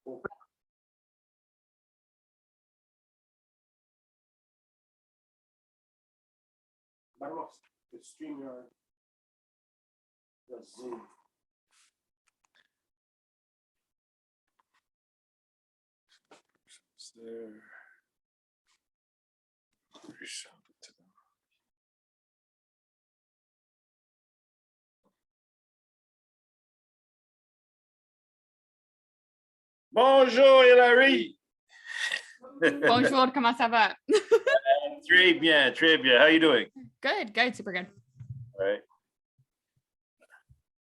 The StreamYard, the Zoom. It's there. Resend it to them. Bonjour, Hilary. Bonjour, comment ça va? Très bien, très bien. How you doing? Good, super good. All right.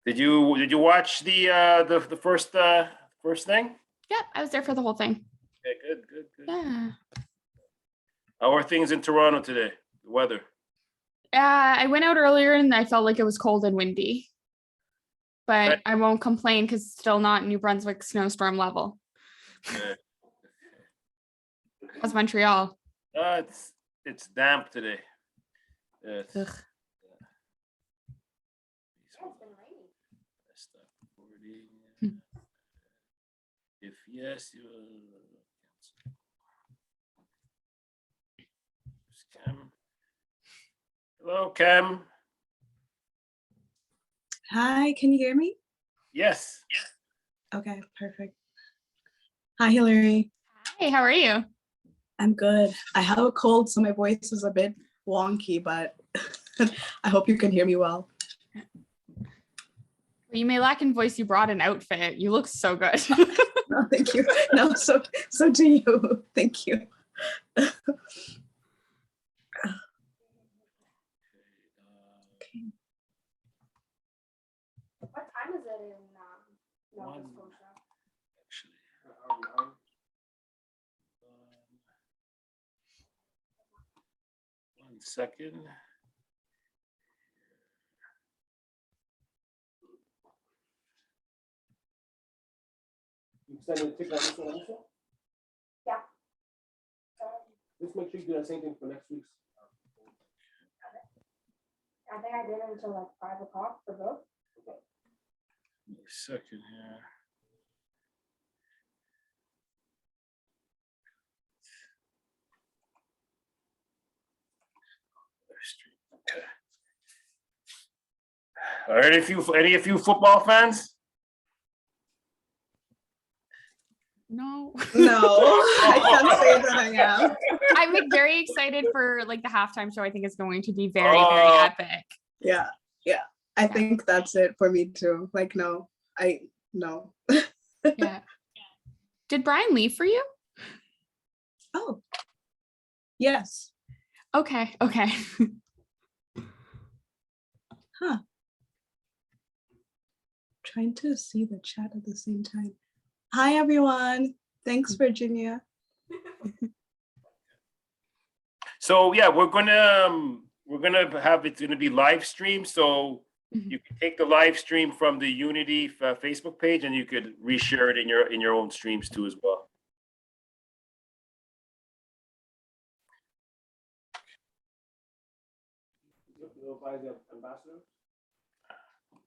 Did you watch the first thing? Yeah, I was there for the whole thing. Okay, good. Yeah. How are things in Toronto today? The weather? I went out earlier and I felt like it was cold and windy. But Right. I won't complain because it's still not New Brunswick snowstorm level. Okay. How's Montreal? It's damp today. Yes. Ugh. If yes, you Cam. Hello, Cam. Hi, can you hear me? Yes. Okay, perfect. Hi, Hilary. Hey, how are you? I'm good. I have a cold, so my voice is a bit wonky, but I hope you can hear me well. You may lack in voice, you brought an outfit. You look so good. No, thank you. No, so do you. Thank you. Okay. What time is it in Nova Scotia? Actually. One second. You send a ticket on this one? Yeah. Just make sure you do the same thing for next week's. I think I did it until like 5 o'clock for both. Give me a second here. Okay. All right, any of you football fans? No. No, I can't say that I am. I'm like very excited for like the halftime show. I think it's going to be very epic. Yeah. I think that's it for me too. Like, no. Yeah. Did Brian leave for you? Oh, yes. Okay. Huh. Trying to see the chat at the same time. Hi, everyone. Thanks, Virginia. So yeah, we're gonna have it's gonna be live stream. So you can take the live stream from the Unity Facebook page, and you could reshare it in your own streams too as well.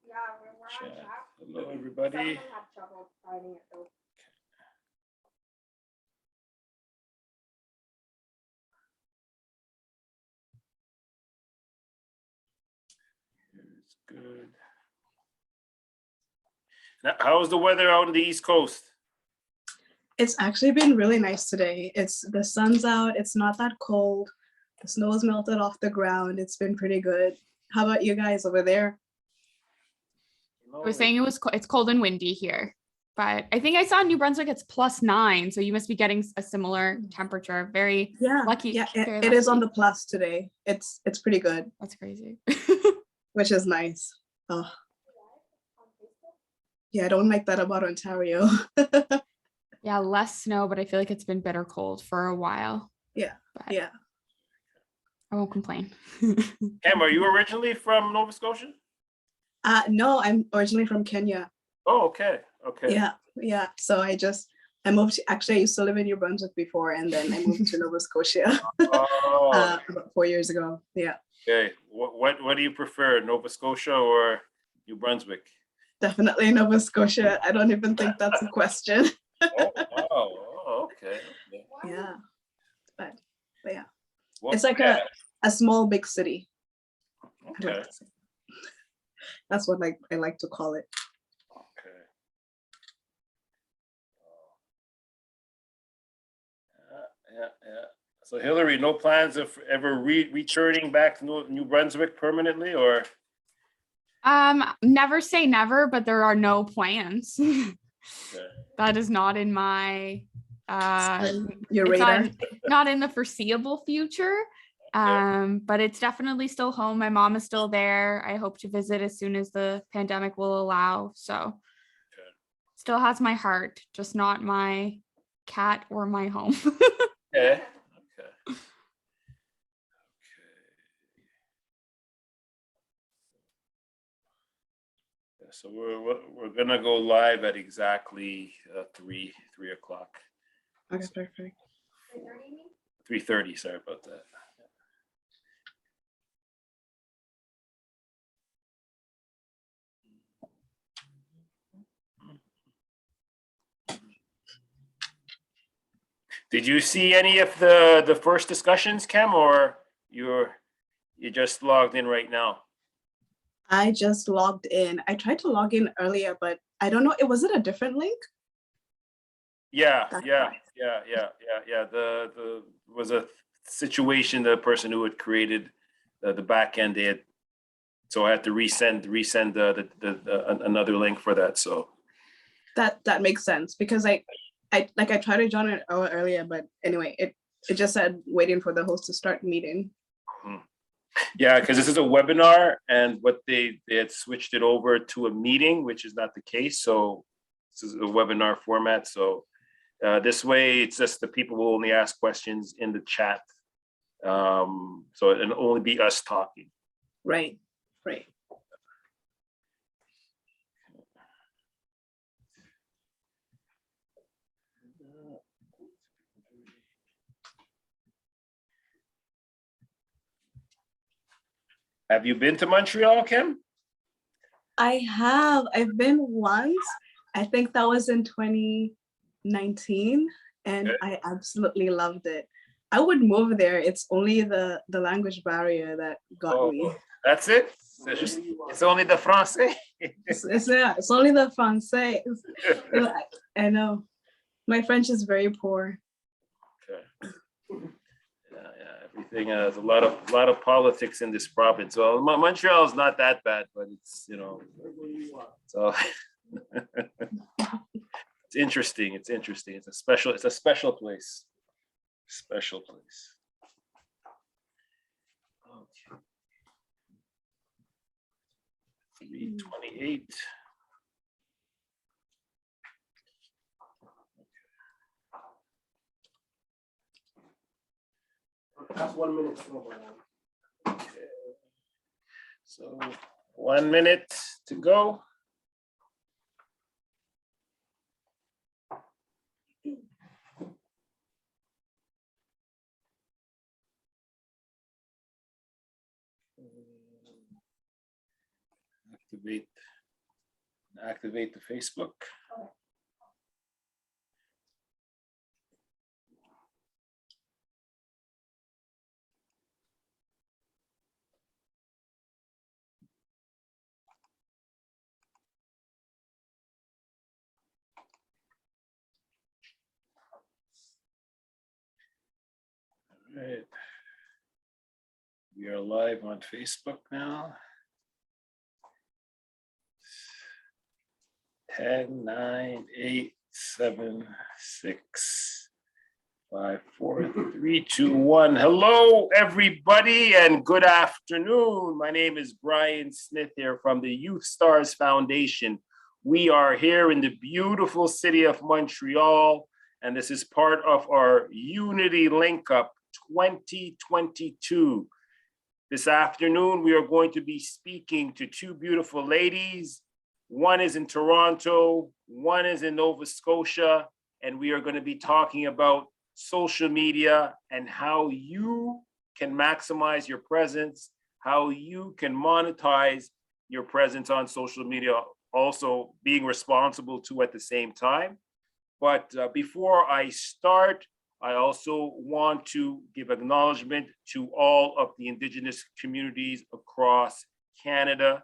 Yeah, we're on Chat. track. Hello, Some of everybody. them had trouble finding it though. It's good. Now, how's the weather out on the East Coast? It's actually been really nice today. The sun's out. It's not that cold. The snow's melted off the ground. It's been pretty good. How about you guys over there? I was saying it's cold and windy here, but I think I saw in New Brunswick it's +9, so you must be getting a similar temperature. Very lucky. Yeah, very it is on lucky. the plus today. It's pretty good, That's crazy. which is nice. Oh. Yeah, I don't like that about Ontario. Yeah, less snow, but I feel like it's been bitter cold for a while. Yeah, But yeah. I won't complain. Cam, are you originally from Nova Scotia? No, I'm originally from Kenya. Oh, okay. Yeah. So I moved. Actually, I used to live in New Brunswick before, and then I moved to Nova Scotia Oh, about 4 years ago. Yeah, okay. What do you prefer, Nova Scotia or New Brunswick? definitely Nova Scotia. I don't even think that's a question. Oh, wow. Oh, okay. Okay. Yeah, but yeah, Well, it's like yeah, a small big city. I like okay. to say. That's what I like to call it. Okay. Yeah. So Hillary, no plans of ever returning back to New Brunswick permanently, or? Never say never, but there are no plans. Okay. That is not in my Your it's radar. not in the foreseeable future. But it's definitely still home. My mom is still there. I hope to visit as soon as the pandemic will allow. So still has my heart, just not my cat or my home. Okay. So we're gonna go live at exactly 3 o'clock. Okay, perfect. 3:30. Sorry about that. Did you see any of the first discussions, Kem, or you just logged in right now? I just logged in. I tried to log in earlier, but I don't know. Was it a different link? Yeah. That's The was a situation. The person who had created the back end, so I had to resend another link for that. So That makes sense because I tried to join it earlier, but anyway, it just said waiting for the host to start meeting. yeah, because this is a webinar, and what they had switched it over to a meeting, which is not the case. So this is a webinar format. So this way, it's just the people will only ask questions in the chat. So it'll only be us talking. Right. Have you been to Montreal, Kim? I have. I've been once. I think that was in 2019, and I absolutely loved it. I would move there. It's only the language barrier that got me. That's it? It's only the Francais? It's only the Francais. I know. My French is very poor. Okay. Yeah. Everything. There's a lot of politics in this province. Well, Montreal is not that bad, but it's so it's interesting. It's a special place. Special place. Okay. 3:28. That's 1 minute. Okay. So 1 minute to go. Activate the Facebook. All right. We are live on Facebook now. 10, 9, 8, 7, 6, 5, 4, 3, 2, 1. Hello, everybody, and good afternoon. My name is Brian Smith here from the Youth Stars Foundation. We are here in the beautiful city of Montreal, and this is part of our Unity Link Up 2022. This afternoon, we are going to be speaking to two beautiful ladies. One is in Toronto, one is in Nova Scotia, and we are going to be talking about social media and how you can maximize your presence, how you can monetize your presence on social media, also being responsible to at the same time. But before I start, I also want to give acknowledgement to all of the Indigenous communities across Canada.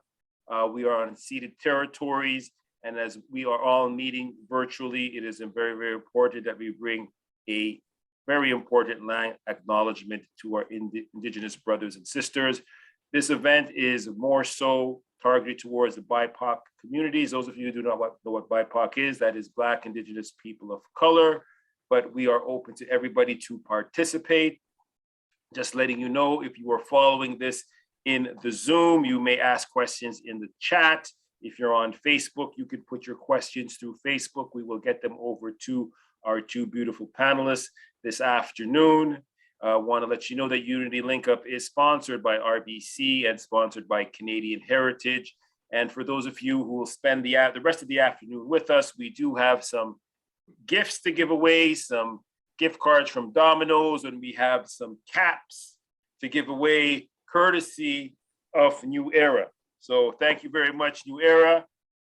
We are on ceded territories, and as we are all meeting virtually, it is very, very important that we bring a very important land acknowledgement to our Indigenous brothers and sisters. This event is more so targeted towards the BIPOC communities. Those of you who do not know what BIPOC is, that is Black, Indigenous people of color, but we are open to everybody to participate. Just letting you know, if you are following this in the Zoom, you may ask questions in the chat. If you're on Facebook, you could put your questions through Facebook. We will get them over to our two beautiful panelists this afternoon. Want to let you know that Unity Link Up is sponsored by RBC and sponsored by Canadian Heritage. And for those of you who will spend the rest of the afternoon with us, we do have some gifts to give away, some gift cards from Domino's, and we have some caps to give away courtesy of New Era. So thank you very much, New Era.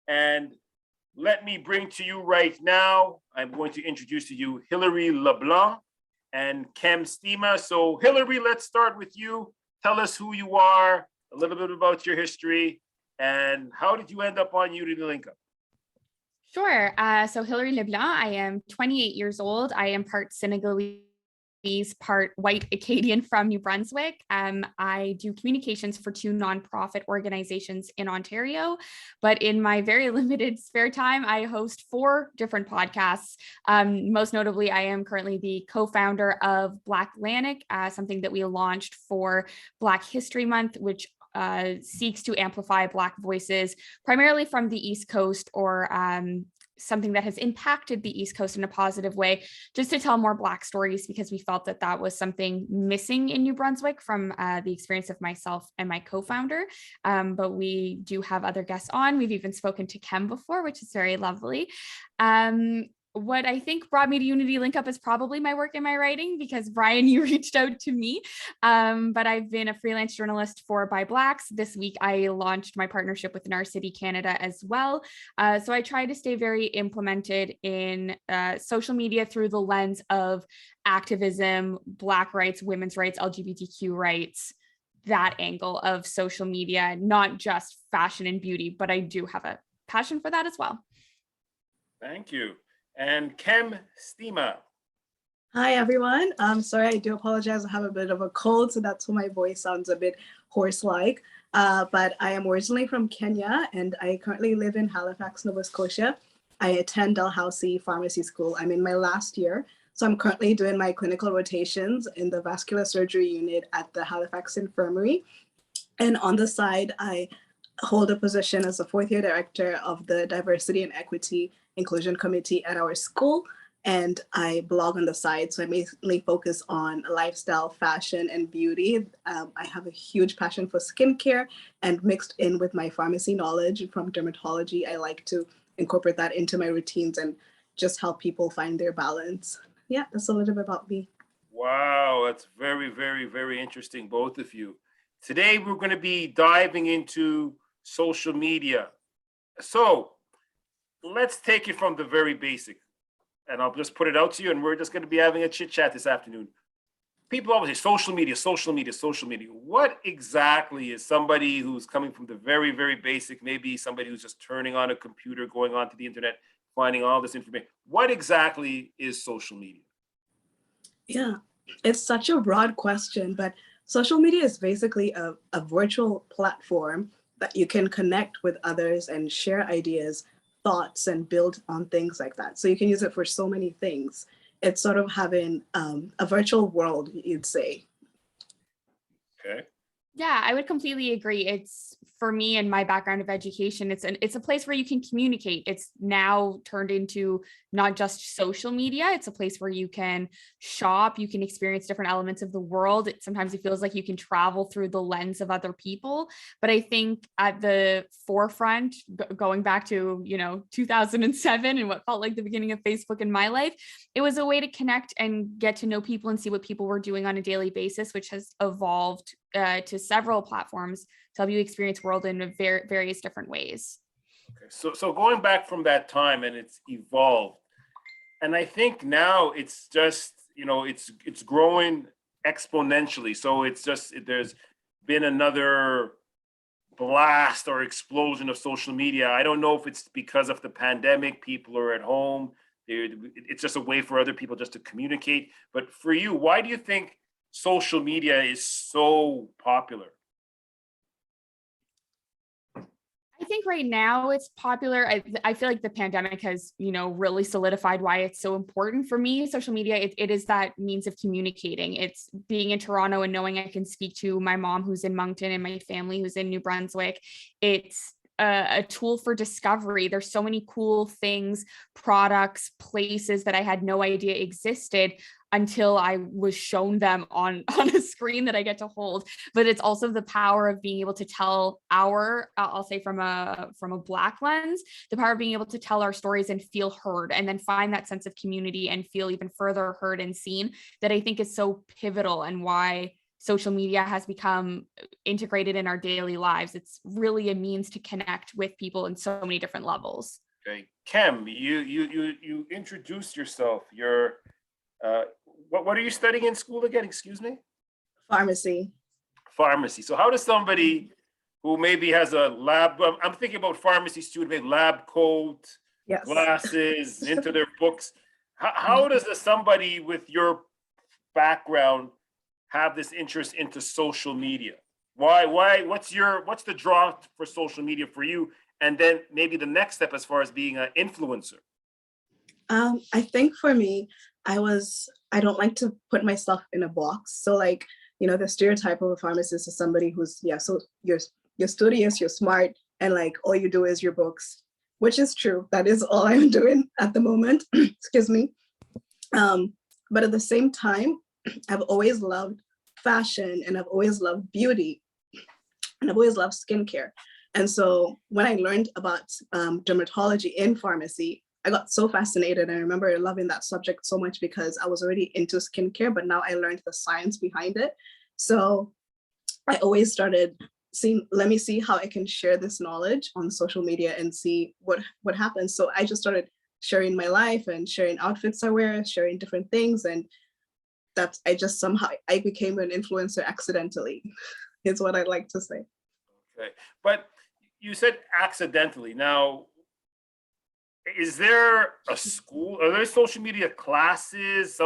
And let me bring to you right now, I'm going to introduce to you Hilary LeBlanc and Kem Stima. So Hilary, let's start with you. Tell us who you are, a little bit about your history, and how did you end up on Unity Link Up? Sure. So Hilary LeBlanc, I am 28 years old. I am part Senegalese, part white Acadian from New Brunswick. I do communications for two nonprofit organizations in Ontario, but in my very limited spare time, I host 4 different podcasts. Most notably, I am currently the co-founder of Black Atlantic, something that we launched for Black History Month, which seeks to amplify Black voices, primarily from the East Coast, or something that has impacted the East Coast in a positive way, just to tell more Black stories, because we felt that that was something missing in New Brunswick from the experience of myself and my co-founder. But we do have other guests on. We've even spoken to Kem before, which is very lovely. What I think brought me to Unity Link Up is probably my work in my writing, because Brian, you reached out to me, but I've been a freelance journalist for By Blacks. This week, I launched my partnership with Our City Canada as well. So I try to stay very implemented in social media through the lens of activism, Black rights, women's rights, LGBTQ rights, that angle of social media, not just fashion and beauty, but I do have a passion for that as well. Thank you. And Kem Stima. Hi, everyone. Sorry, I do apologize. I have a bit of a cold, so that's why my voice sounds a bit hoarse-like. But I am originally from Kenya, and I currently live in Halifax, Nova Scotia. I attend Dalhousie Pharmacy School. I'm in my last year, so I'm currently doing my clinical rotations in the vascular surgery unit at the Halifax Infirmary. And on the side, I hold a position as a 4th-year director of the Diversity and Equity Inclusion Committee at our school, and I blog on the side. So I mainly focus on lifestyle, fashion, and beauty. I have a huge passion for skincare, and mixed in with my pharmacy knowledge from dermatology, I like to incorporate that into my routines and just help people find their balance. Yeah, that's a little bit about me. Wow, that's very, very, very interesting, both of you. Today, we're going to be diving into social media. So let's take it from the very basic, and I'll just put it out to you, and we're just going to be having a chit chat this afternoon. People always say social media, social media, social media. What exactly is somebody who's coming from the very, very basic, maybe somebody who's just turning on a computer, going onto the internet, finding all this information? What exactly is social media? Yeah, it's such a broad question, but social media is basically a virtual platform that you can connect with others and share ideas, thoughts, and build on things like that. So you can use it for so many things. It's sort of having a virtual world, you'd say. Okay. Yeah, I would completely agree. It's, for me and my background of education, it's a place where you can communicate. It's now turned into not just social media. It's a place where you can shop, you can experience different elements of the world. Sometimes it feels like you can travel through the lens of other people. But I think at the forefront, going back to, 2007 and what felt like the beginning of Facebook in my life, it was a way to connect and get to know people and see what people were doing on a daily basis, which has evolved to several platforms to help you experience world in various different ways. Okay. So going back from that time, and it's evolved, And I think now it's just, it's growing exponentially. So it's just, there's been another blast or explosion of social media. I don't know if it's because of the pandemic, people are at home. It's just a way for other people just to communicate. But for you, why do you think social media is so popular? I think right now it's popular. I feel like the pandemic has, really solidified why it's so important for me. Social media, it is that means of communicating. It's being in Toronto and knowing I can speak to my mom who's in Moncton and my family who's in New Brunswick. It's a tool for discovery. There's so many cool things, products, places that I had no idea existed until I was shown them on a screen that I get to hold. But it's also the power of being able to tell I'll say from a Black lens, the power of being able to tell our stories and feel heard, and then find that sense of community and feel even further heard and seen, that I think is so pivotal, and why social media has become integrated in our daily lives. It's really a means to connect with people in so many different levels. Okay, Kem, you introduced yourself. You're what are you studying in school again? Excuse me. Pharmacy. Pharmacy. So how does somebody who maybe has a lab, I'm thinking about pharmacy student, maybe lab coat, Yes. glasses, into their books. How does somebody with your background have this interest into social media? Why, what's the draw for social media for you? And then maybe the next step as far as being an influencer. I think for me, I don't like to put myself in a box. So like, the stereotype of a pharmacist is somebody who's, so you're studious, you're smart, and like all you do is your books, which is true. That is all I'm doing at the moment. Excuse me. But at the same time, I've always loved fashion, and I've always loved beauty, and I've always loved skincare. And so when I learned about dermatology in pharmacy, I got so fascinated. I remember loving that subject so much because I was already into skincare, but now I learned the science behind it. So I always started seeing, let me see how I can share this knowledge on social media and see what happens. So I just started sharing my life and sharing outfits I wear, sharing different things. And I became an influencer accidentally, is what I'd like to say. Okay, but you said accidentally. Now, is there a school? Are there social media classes?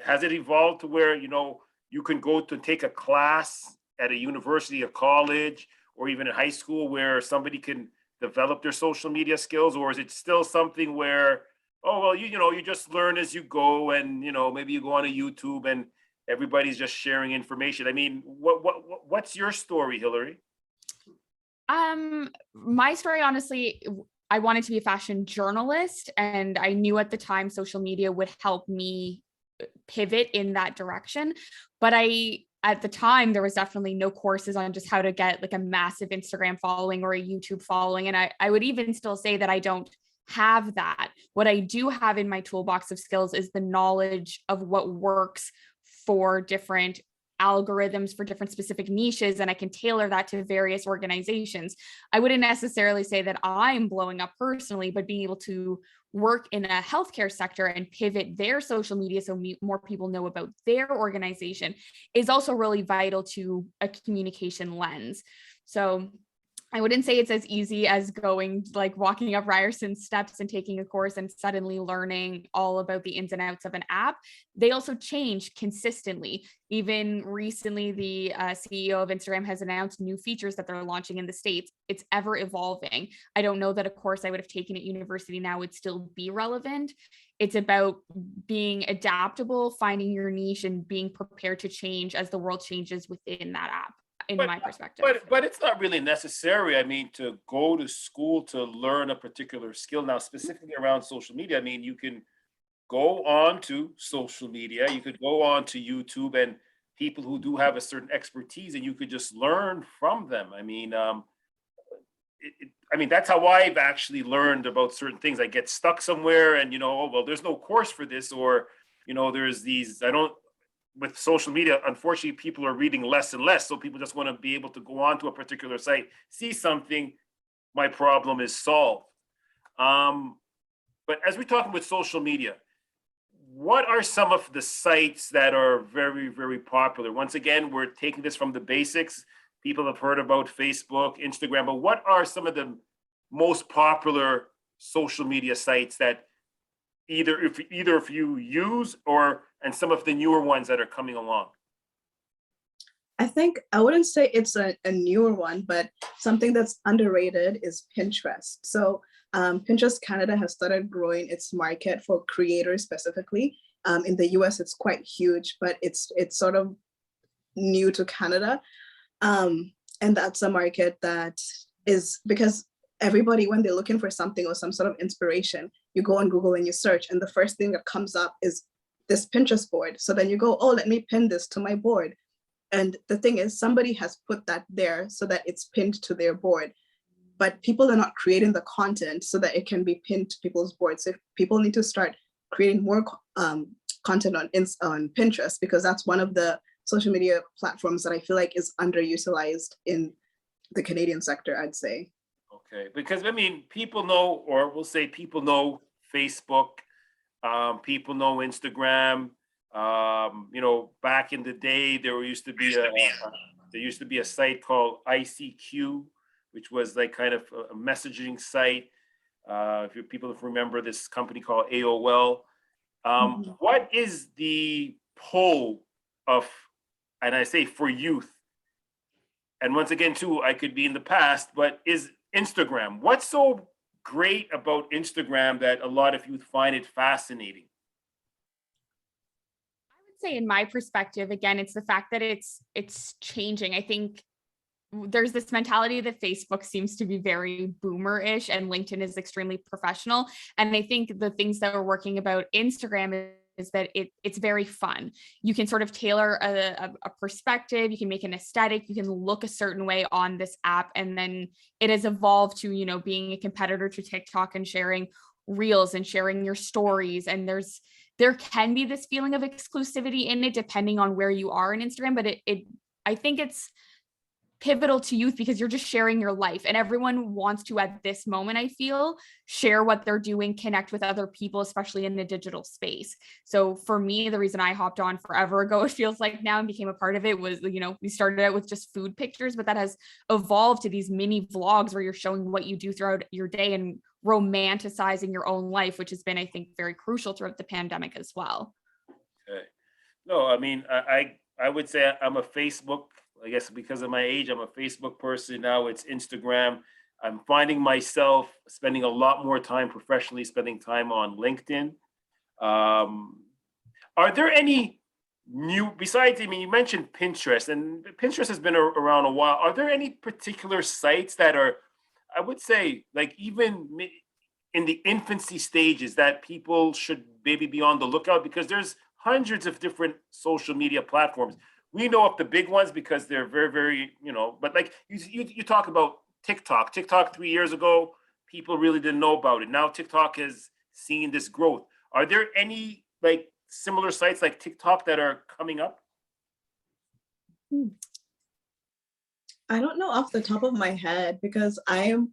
Has it evolved to where you can go to take a class at a university, a college, or even in high school where somebody can develop their social media skills? Or is it still something where, oh well, you just learn as you go, and maybe you go on a YouTube and everybody's just sharing information? I mean, what's your story, Hillary? My story, honestly, I wanted to be a fashion journalist, and I knew at the time social media would help me pivot in that direction. But at the time, there was definitely no courses on just how to get like a massive Instagram following or a YouTube following. And I would even still say that I don't have that. What I do have in my toolbox of skills is the knowledge of what works for different algorithms, for different specific niches, and I can tailor that to various organizations. I wouldn't necessarily say that I'm blowing up personally, but being able to work in a healthcare sector and pivot their social media so more people know about their organization is also really vital to a communication lens. So I wouldn't say it's as easy as walking up Ryerson's steps and taking a course and suddenly learning all about the ins and outs of an app. They also change consistently. Even recently, the CEO of Instagram has announced new features that they're launching in the States. It's ever evolving. I don't know that a course I would have taken at university now would still be relevant. It's about being adaptable, finding your niche, and being prepared to change as the world changes within that app. My perspective. But it's not really necessary. I mean, to go to school to learn a particular skill. Now, specifically around social media, I mean, you can go on to social media, you could go on to YouTube, and people who do have a certain expertise, and you could just learn from them. I mean, that's how I've actually learned about certain things. I get stuck somewhere and, oh, well, there's no course for this, or, there's these, with social media, unfortunately, people are reading less and less. So people just want to be able to go on to a particular site, see something, my problem is solved. But as we're talking with social media, what are some of the sites that are very, very popular? Once again, we're taking this from the basics. People have heard about Facebook, Instagram, but what are some of the most popular social media sites that either if you use and some of the newer ones that are coming along? I think I wouldn't say it's a newer one, but something that's underrated is Pinterest. So Pinterest Canada has started growing its market for creators specifically. In the US, it's quite huge, but it's sort of new to Canada. And that's a market that is because everybody, when they're looking for something or some sort of inspiration, you go on Google and you search, and the first thing that comes up is this Pinterest board. So then you go, oh, let me pin this to my board. And the thing is, somebody has put that there so that it's pinned to their board, but people are not creating the content so that it can be pinned to people's boards. So people need to start creating more content on Pinterest, because that's one of the social media platforms that I feel like is underutilized in the Canadian sector, I'd say. Okay, because I mean, people know, or we'll say people know Facebook, people know Instagram. Back in the day, there used to be a site called ICQ, which was like kind of a messaging site. If people remember this company called AOL. What is the pull of, and I say for youth, and once again too, I could be in the past, but is Instagram? What's so great about Instagram that a lot of youth find it fascinating? Say in my perspective, again, it's the fact that it's changing. I think there's this mentality that Facebook seems to be very boomer-ish and LinkedIn is extremely professional. And I think the things that we're working about Instagram is that it's very fun. You can sort of tailor a perspective, you can make an aesthetic, you can look a certain way on this app. And then it has evolved to, being a competitor to TikTok and sharing reels and sharing your stories. And there can be this feeling of exclusivity in it depending on where you are in Instagram, but I think it's pivotal to youth because you're just sharing your life, and everyone wants to, at this moment, I feel, share what they're doing, connect with other people, especially in the digital space. So for me, the reason I hopped on forever ago, it feels like now, and became a part of it was, we started out with just food pictures, but that has evolved to these mini vlogs where you're showing what you do throughout your day and romanticizing your own life, which has been, I think, very crucial throughout the pandemic as well. Okay. No, I mean, I would say I'm a Facebook, I guess because of my age, I'm a Facebook person. Now it's Instagram. I'm finding myself spending a lot more time professionally, spending time on LinkedIn. Are there any new, besides, I mean, you mentioned Pinterest, and Pinterest has been around a while. Are there any particular sites that are, I would say, like even in the infancy stages that people should maybe be on the lookout? Because there's hundreds of different social media platforms. We know of the big ones because they're very, very, but like you talk about TikTok. TikTok 3 years ago, people really didn't know about it. Now TikTok has seen this growth. Are there any like similar sites like TikTok that are coming up? I don't know off the top of my head because I'm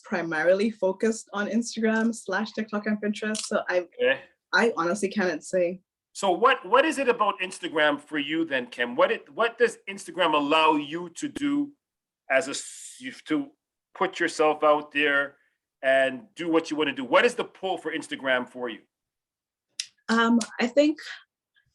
primarily focused on Instagram / TikTok and Pinterest. So I honestly cannot say. So what is it about Instagram for you then, Kim? What does Instagram allow you to do to put yourself out there and do what you want to do? What is the pull for Instagram for you? I think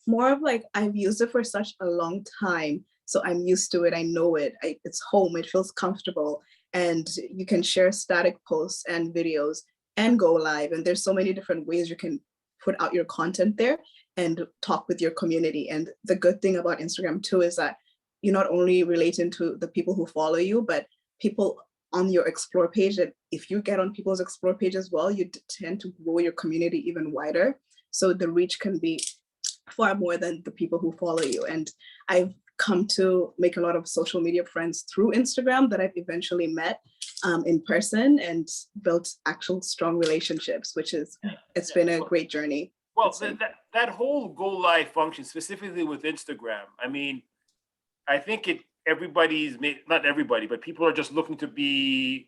more of like I've used it for such a long time, so I'm used to it. I know it. It's home. It feels comfortable, and you can share static posts and videos and go live. And there's so many different ways you can put out your content there and talk with your community. And the good thing about Instagram too is that you're not only relating to the people who follow you, but people on your explore page. That if you get on people's explore page as well, you tend to grow your community even wider. So the reach can be far more than the people who follow you. And I've come to make a lot of social media friends through Instagram that I've eventually met in person and built actual strong relationships, it's been a great journey. Well, that whole go live function, specifically with Instagram, I mean, I think not everybody, but people are just looking to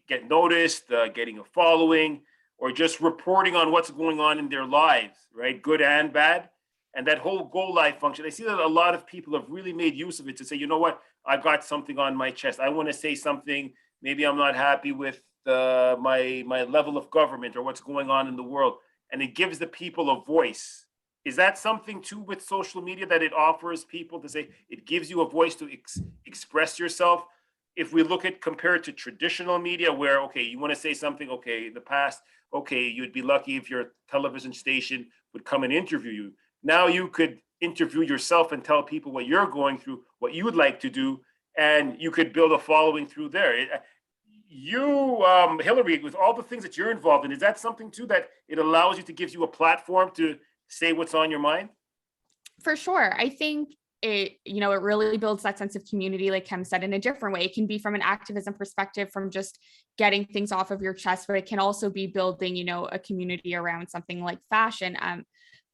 get noticed, getting a following. or just reporting on what's going on in their lives, right? Good and bad. And that whole Go Live function, I see that a lot of people have really made use of it to say, you know what, I've got something on my chest. I want to say something. Maybe I'm not happy with my level of government or what's going on in the world. And it gives the people a voice. Is that something too with social media, that it offers people to say, it gives you a voice to express yourself? If we look at compared to traditional media where, okay, you want to say something, okay, in the past, okay, you'd be lucky if your television station would come and interview you. Now you could interview yourself and tell people what you're going through, what you would like to do, and you could build a following through there. Hillary, with all the things that you're involved in, is that something too that it allows you to give you a platform to say what's on your mind? For sure. I think it really builds that sense of community, like Kem said, in a different way. It can be from an activism perspective, from just getting things off of your chest, but it can also be building, a community around something like fashion.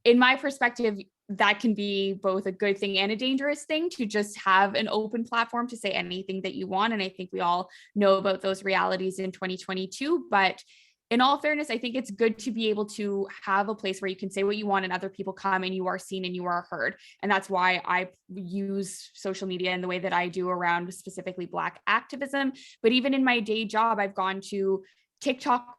In my perspective, that can be both a good thing and a dangerous thing, to just have an open platform to say anything that you want. And I think we all know about those realities in 2022. But in all fairness, I think it's good to be able to have a place where you can say what you want and other people come and you are seen and you are heard. And that's why I use social media in the way that I do around specifically Black activism. But even in my day job, I've gone to TikTok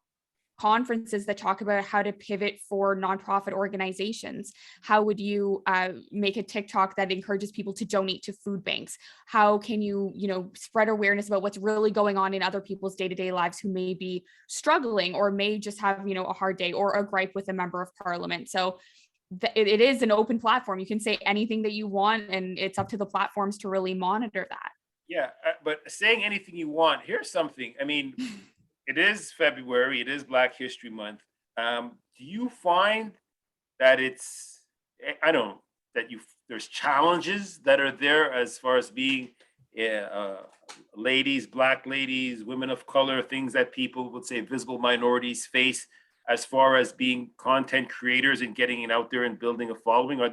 conferences that talk about how to pivot for nonprofit organizations. How would you make a TikTok that encourages people to donate to food banks? How can you, spread awareness about what's really going on in other people's day-to-day lives who may be struggling or may just have, a hard day or a gripe with a member of parliament. So it is an open platform. You can say anything that you want, and it's up to the platforms to really monitor that. Yeah, but saying anything you want, here's something. I mean, it is February, it is Black History Month. Do you find that there's challenges that are there as far as being ladies, Black ladies, women of color, things that people would say visible minorities face as far as being content creators and getting it out there and building a following? Are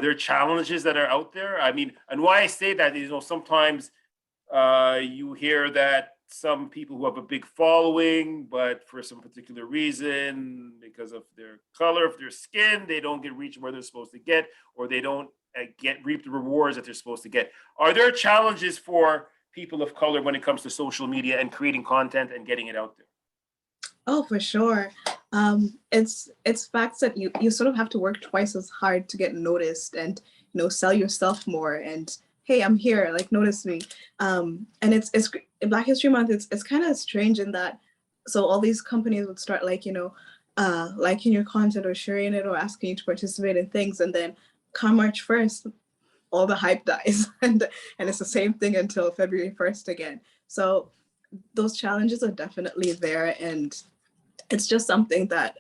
there challenges that are out there? I mean, and why I say that is, sometimes you hear that some people who have a big following, but for some particular reason, because of their color of their skin, they don't get reach where they're supposed to get, or they don't reap the rewards that they're supposed to get. Are there challenges for people of color when it comes to social media and creating content and getting it out there? Oh, for sure. It's facts that you sort of have to work twice as hard to get noticed and sell yourself more, and hey, I'm here, like, notice me. And it's in Black History Month, it's kind of strange in that, so all these companies would start liking your content or sharing it or asking you to participate in things, and then come March 1st, all the hype dies, and it's the same thing until February 1st again. So those challenges are definitely there, and it's just something that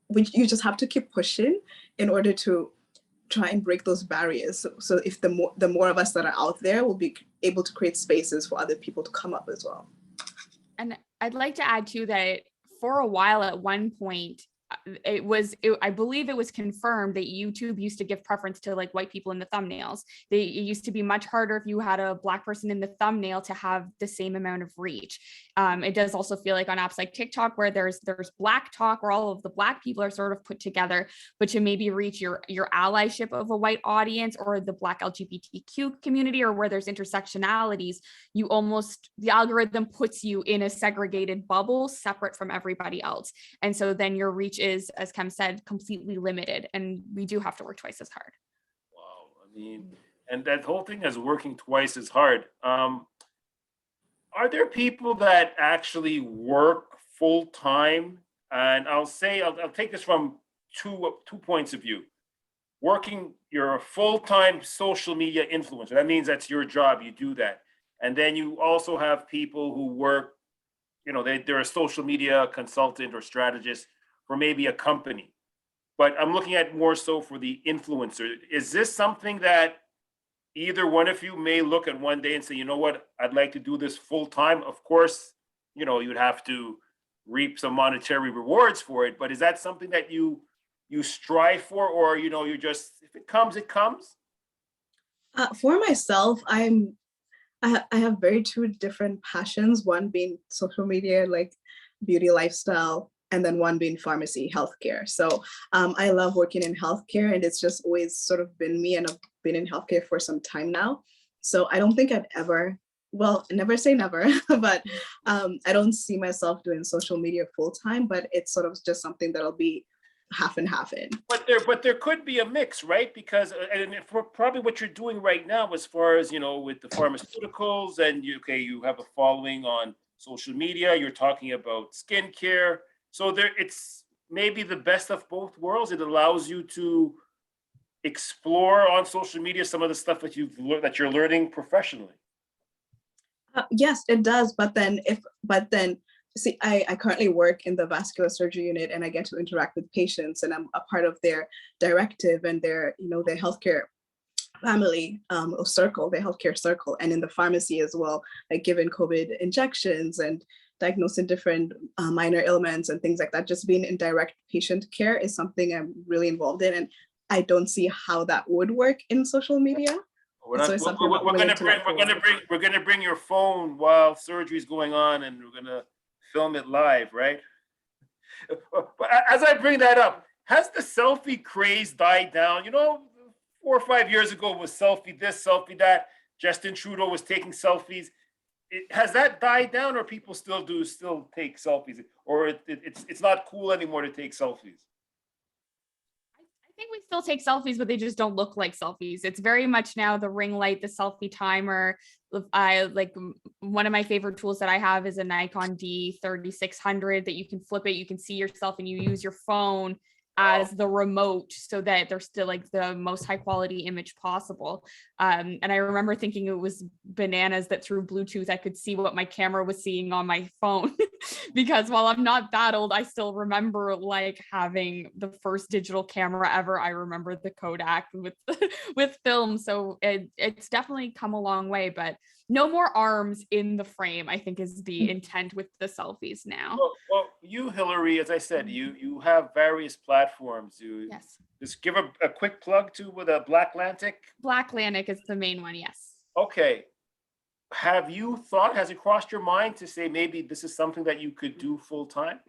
you just have to keep pushing in order to try and break those barriers. So if the more of us that are out there, will be able to create spaces for other people to come up as well. And I'd like to add too that for a while, at one point, I believe it was confirmed that YouTube used to give preference to like white people in the thumbnails. It used to be much harder if you had a Black person in the thumbnail to have the same amount of reach. It does also feel like on apps like TikTok, where there's Black talk, where all of the Black people are sort of put together, but to maybe reach your allyship of a white audience or the Black LGBTQ community, or where there's intersectionalities, the algorithm puts you in a segregated bubble separate from everybody else. And so then your reach is, as Kem said, completely limited, and we do have to work twice as hard. Wow, I mean, and that whole thing is working twice as hard. Are there people that actually work full time? And I'll take this from two points of view. You're a full-time social media influencer. That means that's your job. You do that, and then you also have people who work. They're a social media consultant or strategist for maybe a company, but I'm looking at more so for the influencer. Is this something that either one of you may look at one day and say, you know what, I'd like to do this full time? Of course, you'd have to reap some monetary rewards for it, but is that something that you strive for, or you just, if it comes, it comes? For myself, I have very two different passions. One being social media, like beauty lifestyle, and then one being pharmacy healthcare. So I love working in healthcare, and it's just always sort of been me, and I've been in healthcare for some time now. So I don't think I'd ever, well, never say never, but I don't see myself doing social media full time, but it's sort of just something that'll be half and half in. But there could be a mix, right? Because and for probably what you're doing right now, as far as with the pharmaceuticals, and you have a following on social media. You're talking about skincare, so it's maybe the best of both worlds. It allows you to explore on social media some of the stuff that you're learning professionally. Yes, it does. But then see, I currently work in the vascular surgery unit, and I get to interact with patients, and I'm a part of their directive and their healthcare family circle, the healthcare circle, and in the pharmacy as well, like giving COVID injections and diagnosing different minor ailments and things like that. Just being in direct patient care is something I'm really involved in, and I don't see how that would work in social media. We're gonna bring your phone while surgery is going on, and we're gonna film it live, right? But as I bring that up, has the selfie craze died down? 4 or 5 years ago it was selfie this, selfie that. Justin Trudeau was taking selfies. Has that died down, or people still take selfies, or it's not cool anymore to take selfies? I think we still take selfies, but they just don't look like selfies. It's very much now the ring light, the selfie timer. I like, one of my favorite tools that I have is a Nikon D3600 that you can flip it, you can see yourself, and you use your phone as the remote so that they're still like the most high quality image possible. And I remember thinking it was bananas that through Bluetooth, I could see what my camera was seeing on my phone. Because while I'm not that old, I still remember like having the first digital camera ever. I remember the Kodak with film. So it's definitely come a long way, but no more arms in the frame, I think, is the intent with the selfies now. Well, you, Hillary, as I said, you have various platforms. Yes. Just give a quick plug to with a Black Atlantic. Black Atlantic is the main one, yes. Okay. Has it crossed your mind to say maybe this is something that you could do full time?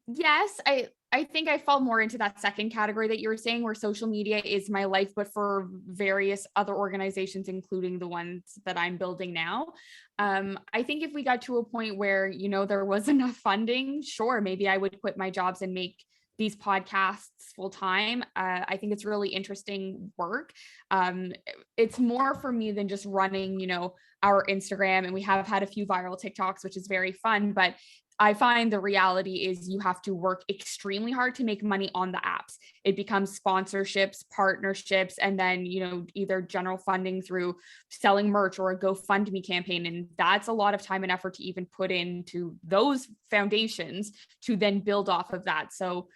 Yes, I think I fall more into that second category that you were saying, where social media is my life, but for various other organizations, including the ones that I'm building now. I think if we got to a point where, there was enough funding, sure, maybe I would quit my jobs and make these podcasts full time. I think it's really interesting work. It's more for me than just running, our Instagram, and we have had a few viral TikToks, which is very fun, but I find the reality is you have to work extremely hard to make money on the apps. It becomes sponsorships, partnerships, and then, either general funding through selling merch or a GoFundMe campaign. And that's a lot of time and effort to even put into those foundations to then build off of that. So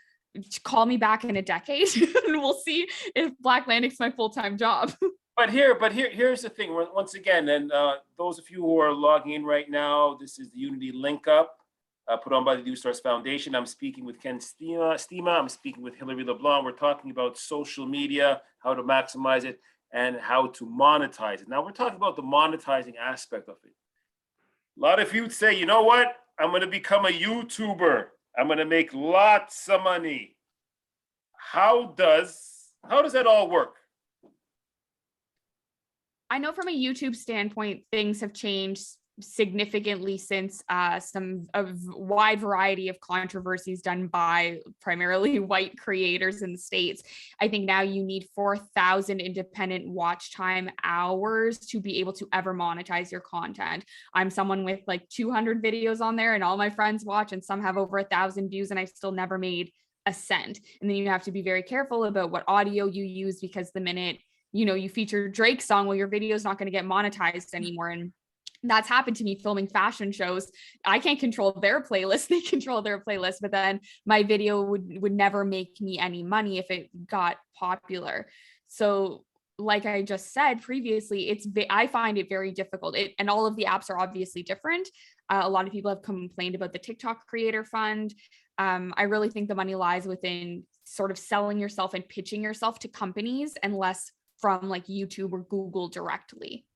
call me back in a decade and we'll see if Black Atlantic's my full-time job. But here's the thing. Once again, and those of you who are logging in right now, this is the Unity Link Up. Put on by the New Stars Foundation. I'm speaking with Ken Stima. I'm speaking with Hillary LeBlanc. We're talking about social media, how to maximize it, and how to monetize it. Now we're talking about the monetizing aspect of it. A lot of youth say, you know what? I'm going to become a YouTuber. I'm going to make lots of money. How does that all work? I know from a YouTube standpoint, things have changed significantly since a wide variety of controversies done by primarily white creators in the States. I think now you need 4,000 independent watch time hours to be able to ever monetize your content. I'm someone with like 200 videos on there, and all my friends watch, and some have over 1,000 views, and I've still never made a cent. And then you have to be very careful about what audio you use, because the minute you feature Drake's song, well, your video is not going to get monetized anymore. And that's happened to me filming fashion shows. I can't control their playlist. They control their playlist, but then my video would never make me any money if it got popular. So like I just said previously, I find it very difficult. And all of the apps are obviously different. A lot of people have complained about the TikTok Creator Fund. I really think the money lies within sort of selling yourself and pitching yourself to companies, and less from like YouTube or Google directly.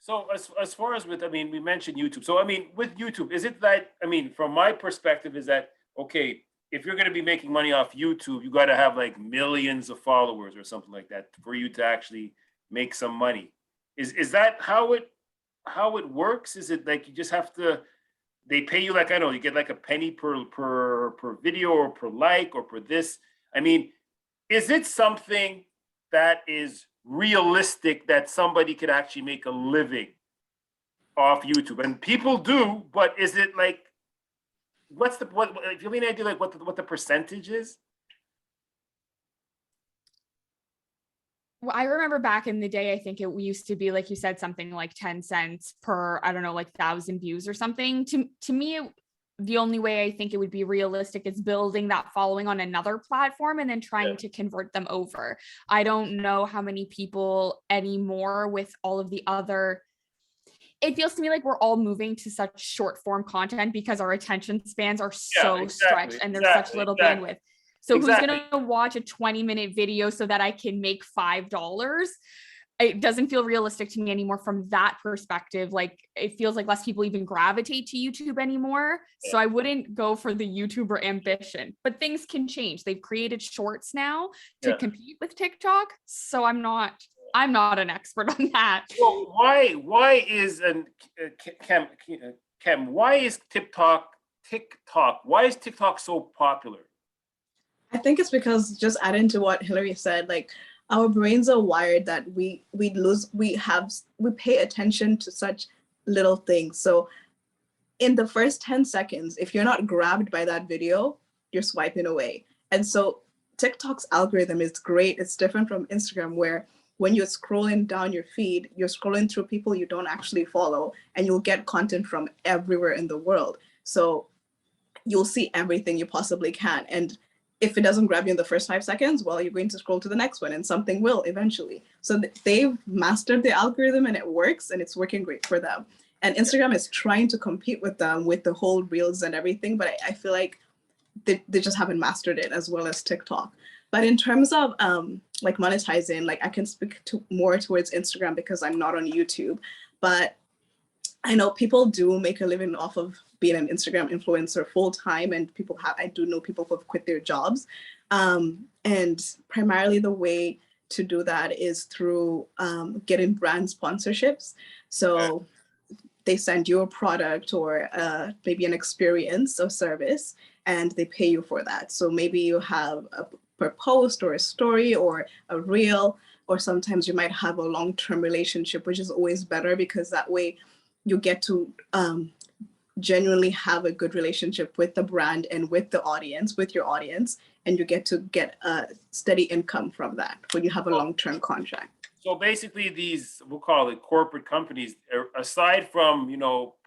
So as far as with, I mean, we mentioned YouTube. So I mean, with YouTube, is it that, I mean, from my perspective, is that, okay, if you're going to be making money off YouTube, you got to have like millions of followers or something like that for you to actually make some money. Is that how it works? Is it like you just have to, they pay you like, I don't know, you get like a penny per video or per like or per this? I mean, is it something that is realistic that somebody could actually make a living off YouTube? And people do, but is it like, what if you have any idea like what the percentage is? Well, I remember back in the day, I think it used to be, like you said, something like 10 cents per, I don't know, like 1,000 views or something. To me, the only way I think it would be realistic is building that following on another platform and then trying to convert them over. I don't know how many people anymore with all of the other, it feels to me like we're all moving to such short form content because our attention spans are so stretched and there's such little bandwidth. So who's going to watch a 20-minute video so that I can make $5? It doesn't feel realistic to me anymore from that perspective. Like, it feels like less people even gravitate to YouTube anymore. So I wouldn't go for the YouTuber ambition, but things can change. They've created shorts now to compete with TikTok. So I'm not an expert on that. Well, why is, and Kem, why is TikTok, why is TikTok so popular? I think it's because, just adding to what Hillary said, like, our brains are wired that we pay attention to such little things. So in the first 10 seconds, if you're not grabbed by that video, you're swiping away. And so TikTok's algorithm is great. It's different from Instagram, where when you're scrolling down your feed, you're scrolling through people you don't actually follow, and you'll get content from everywhere in the world. So you'll see everything you possibly can. And if it doesn't grab you in the first 5 seconds, well, you're going to scroll to the next one and something will eventually. So they've mastered the algorithm and it works, and it's working great for them. And Instagram is trying to compete with them with the whole reels and everything, but I feel like they just haven't mastered it as well as TikTok. But in terms of like monetizing, like, I can speak more towards Instagram because I'm not on YouTube, but I know people do make a living off of being an Instagram influencer full time, and I do know people who have quit their jobs. And primarily the way to do that is through getting brand sponsorships. So they send you a product or maybe an experience or service, and they pay you for that. So maybe you have a per post or a story or a reel, or sometimes you might have a long-term relationship, which is always better because that way you get to genuinely have a good relationship with the brand and with the audience, with your audience, and you get to get a steady income from that when you have a long-term contract. So basically these, we'll call it corporate companies, aside from,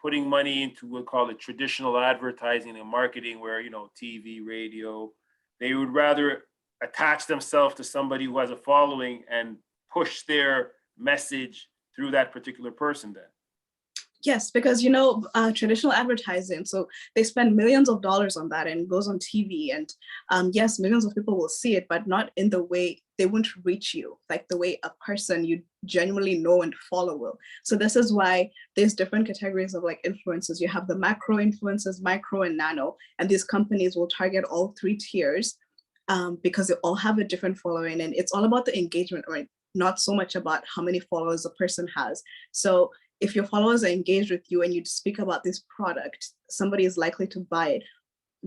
putting money into, we'll call it traditional advertising and marketing where, TV, radio, they would rather attach themselves to somebody who has a following and push their message through that particular person then. Yes, because traditional advertising, so they spend millions of dollars on that and it goes on TV, and yes, millions of people will see it, but not in the way they won't reach you, like the way a person you genuinely know and follow will. So this is why there's different categories of like influencers. You have the macro influencers, micro and nano, and these companies will target all 3 tiers because they all have a different following, and it's all about the engagement, right? Not so much about how many followers a person has. So if your followers are engaged with you and you speak about this product, somebody is likely to buy it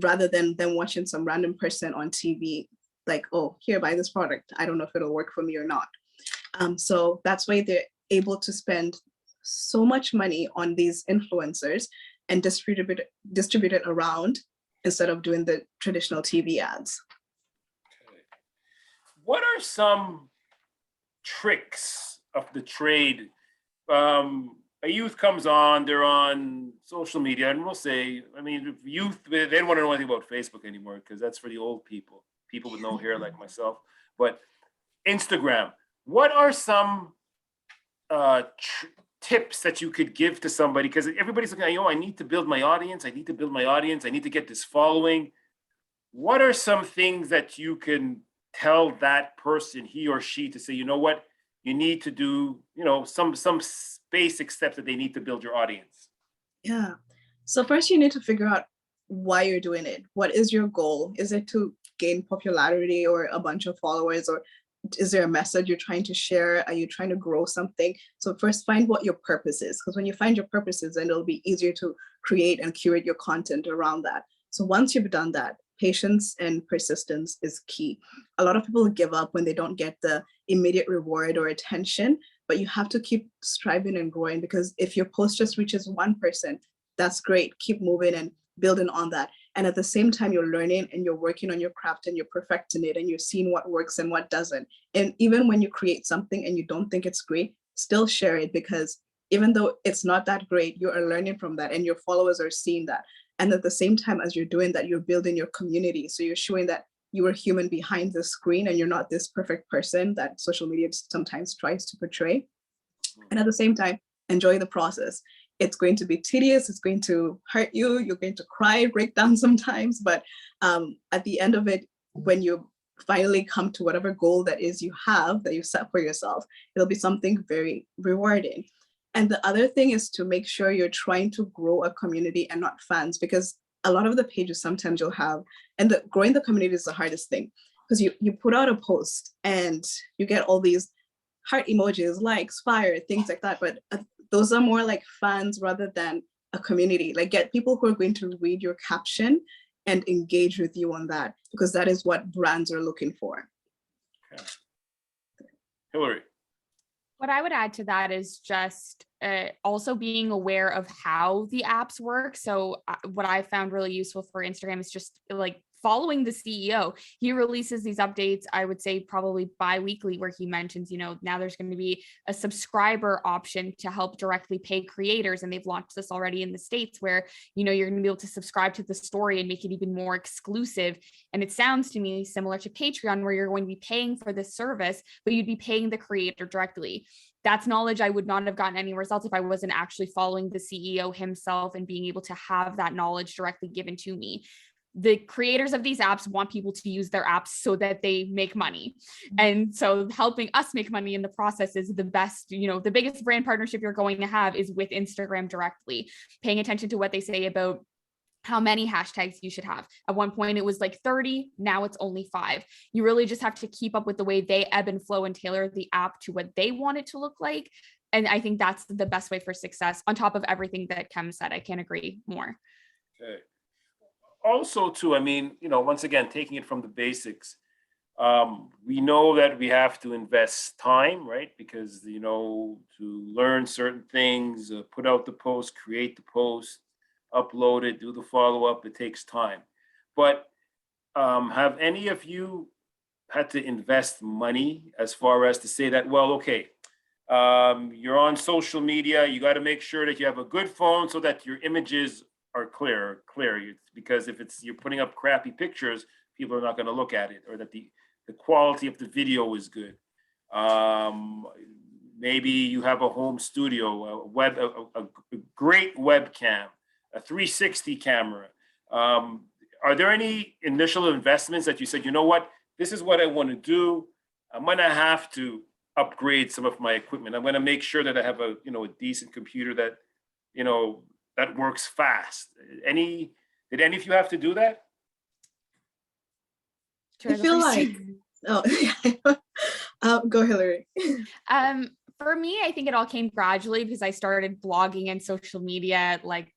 rather than them watching some random person on TV, like, oh, here, buy this product. I don't know if it'll work for me or not. So that's why they're able to spend so much money on these influencers and distribute it around instead of doing the traditional TV ads. Okay. What are some tricks of the trade? A youth comes on, they're on social media, and we'll say, I mean, youth, they don't want to know anything about Facebook anymore because that's for the old people with no hair like myself. But Instagram, what are some tips that you could give to somebody? Because everybody's looking, I need to build my audience. I need to get this following. What are some things that you can tell that person, he or she, to say, you know what? you need to do, some basic steps that they need to build your audience. Yeah. So first you need to figure out why you're doing it. What is your goal? Is it to gain popularity or a bunch of followers, or is there a message you're trying to share? Are you trying to grow something? So first find what your purpose is, because when you find your purpose is, then it'll be easier to create and curate your content around that. So once you've done that, patience and persistence is key. A lot of people give up when they don't get the immediate reward or attention, but you have to keep striving and growing, because if your post just reaches 1%, that's great. Keep moving and building on that. And at the same time, you're learning and you're working on your craft and you're perfecting it and you're seeing what works and what doesn't. And even when you create something and you don't think it's great, still share it, because even though it's not that great, you are learning from that and your followers are seeing that. And at the same time, as you're doing that, you're building your community. So you're showing that you are human behind the screen and you're not this perfect person that social media sometimes tries to portray. And at the same time, enjoy the process. It's going to be tedious, it's going to hurt you, you're going to cry, break down sometimes, but at the end of it, when you finally come to whatever goal that is you have, that you set for yourself, it'll be something very rewarding. And the other thing is to make sure you're trying to grow a community and not fans, because a lot of the pages sometimes you'll have, and growing the community is the hardest thing, because you put out a post and you get all these heart emojis, likes, fire, things like that, but those are more like fans rather than a community. Like, get people who are going to read your caption and engage with you on that, because that is what brands are looking for. Okay. Hillary. What I would add to that is just also being aware of how the apps work. So what I found really useful for Instagram is just like following the CEO. He releases these updates, I would say probably bi-weekly, where he mentions, now there's going to be a subscriber option to help directly pay creators. And they've launched this already in the States, where, you're going to be able to subscribe to the story and make it even more exclusive. And it sounds to me similar to Patreon, where you're going to be paying for this service, but you'd be paying the creator directly. That's knowledge I would not have gotten any results if I wasn't actually following the CEO himself and being able to have that knowledge directly given to me. The creators of these apps want people to use their apps so that they make money. And so helping us make money in the process is the best, the biggest brand partnership you're going to have is with Instagram directly, paying attention to what they say about how many hashtags you should have. At one point it was like 30, now it's only 5. You really just have to keep up with the way they ebb and flow and tailor the app to what they want it to look like. And I think that's the best way for success, on top of everything that Kem said. I can't agree more. Okay. Also too, once again, taking it from the basics, we know that we have to invest time, right? Because, to learn certain things, put out the post, create the post, upload it, do the follow-up, it takes time. But have any of you had to invest money as far as to say that, well, okay, you're on social media, you got to make sure that you have a good phone so that your images are clear, because if you're putting up crappy pictures, people are not going to look at it, or that the quality of the video is good. Maybe you have a home studio, a great webcam, a 360 camera. Are there any initial investments that you said, what, this is what I want to do. I'm going to have to upgrade some of my equipment. I'm going to make sure that I have a decent computer that, that works fast. Did any of you have to do that? I feel like, go Hillary. For me, I think it all came gradually, because I started blogging and social media at like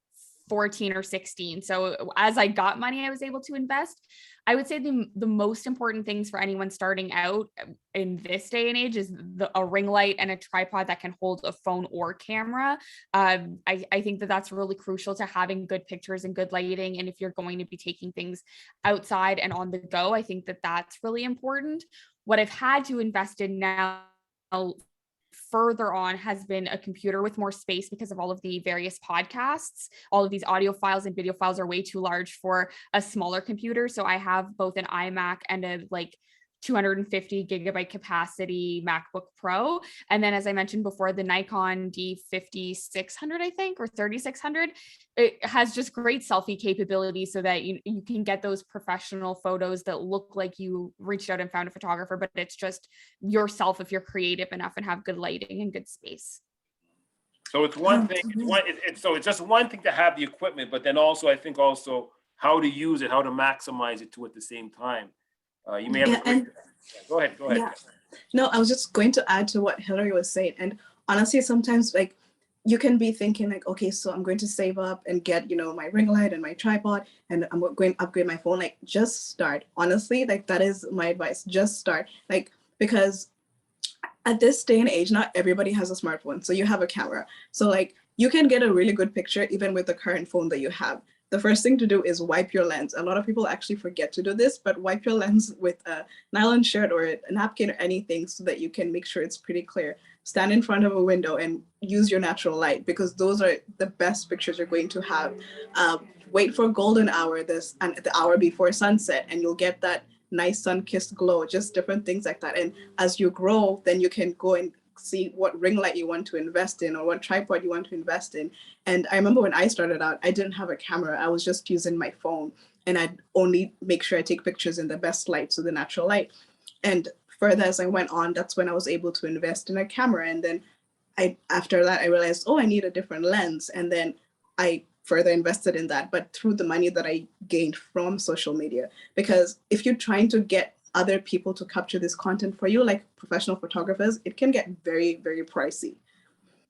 14 or 16. So as I got money, I was able to invest. I would say the most important things for anyone starting out in this day and age is a ring light and a tripod that can hold a phone or camera. I think that's really crucial to having good pictures and good lighting. And if you're going to be taking things outside and on the go, I think that's really important. What I've had to invest in now further on has been a computer with more space, because of all of the various podcasts. All of these audio files and video files are way too large for a smaller computer. So I have both an iMac and a 250 gigabyte capacity MacBook Pro. And then, as I mentioned before, the Nikon D5600, I think, or 3600, it has just great selfie capability so that you can get those professional photos that look like you reached out and found a photographer, but it's just yourself if you're creative enough and have good lighting and good space. So it's one thing, so it's just one thing to have the equipment, but then also, I think also how to use it, how to maximize it too at the same time. You may have go ahead. Yeah. No, I was just going to add to what Hillary was saying. And honestly, sometimes like you can be thinking like, okay, so I'm going to save up and get, my ring light and my tripod, and I'm going to upgrade my phone. Like, just start. Honestly, like that is my advice. Just start. Like, because at this day and age, not everybody has a smartphone. So you have a camera. So like you can get a really good picture even with the current phone that you have. The first thing to do is wipe your lens. A lot of people actually forget to do this, but wipe your lens with a nylon shirt or a napkin or anything so that you can make sure it's pretty clear. Stand in front of a window and use your natural light, because those are the best pictures you're going to have. Wait for golden hour, and the hour before sunset, and you'll get that nice sun-kissed glow, just different things like that. And as you grow, then you can go and see what ring light you want to invest in or what tripod you want to invest in. And I remember when I started out, I didn't have a camera. I was just using my phone, and I'd only make sure I take pictures in the best light, so the natural light. And further as I went on, that's when I was able to invest in a camera. And then after that, I realized, oh, I need a different lens. And then I further invested in that, but through the money that I gained from social media. Because if you're trying to get other people to capture this content for you, like professional photographers, it can get very, very pricey.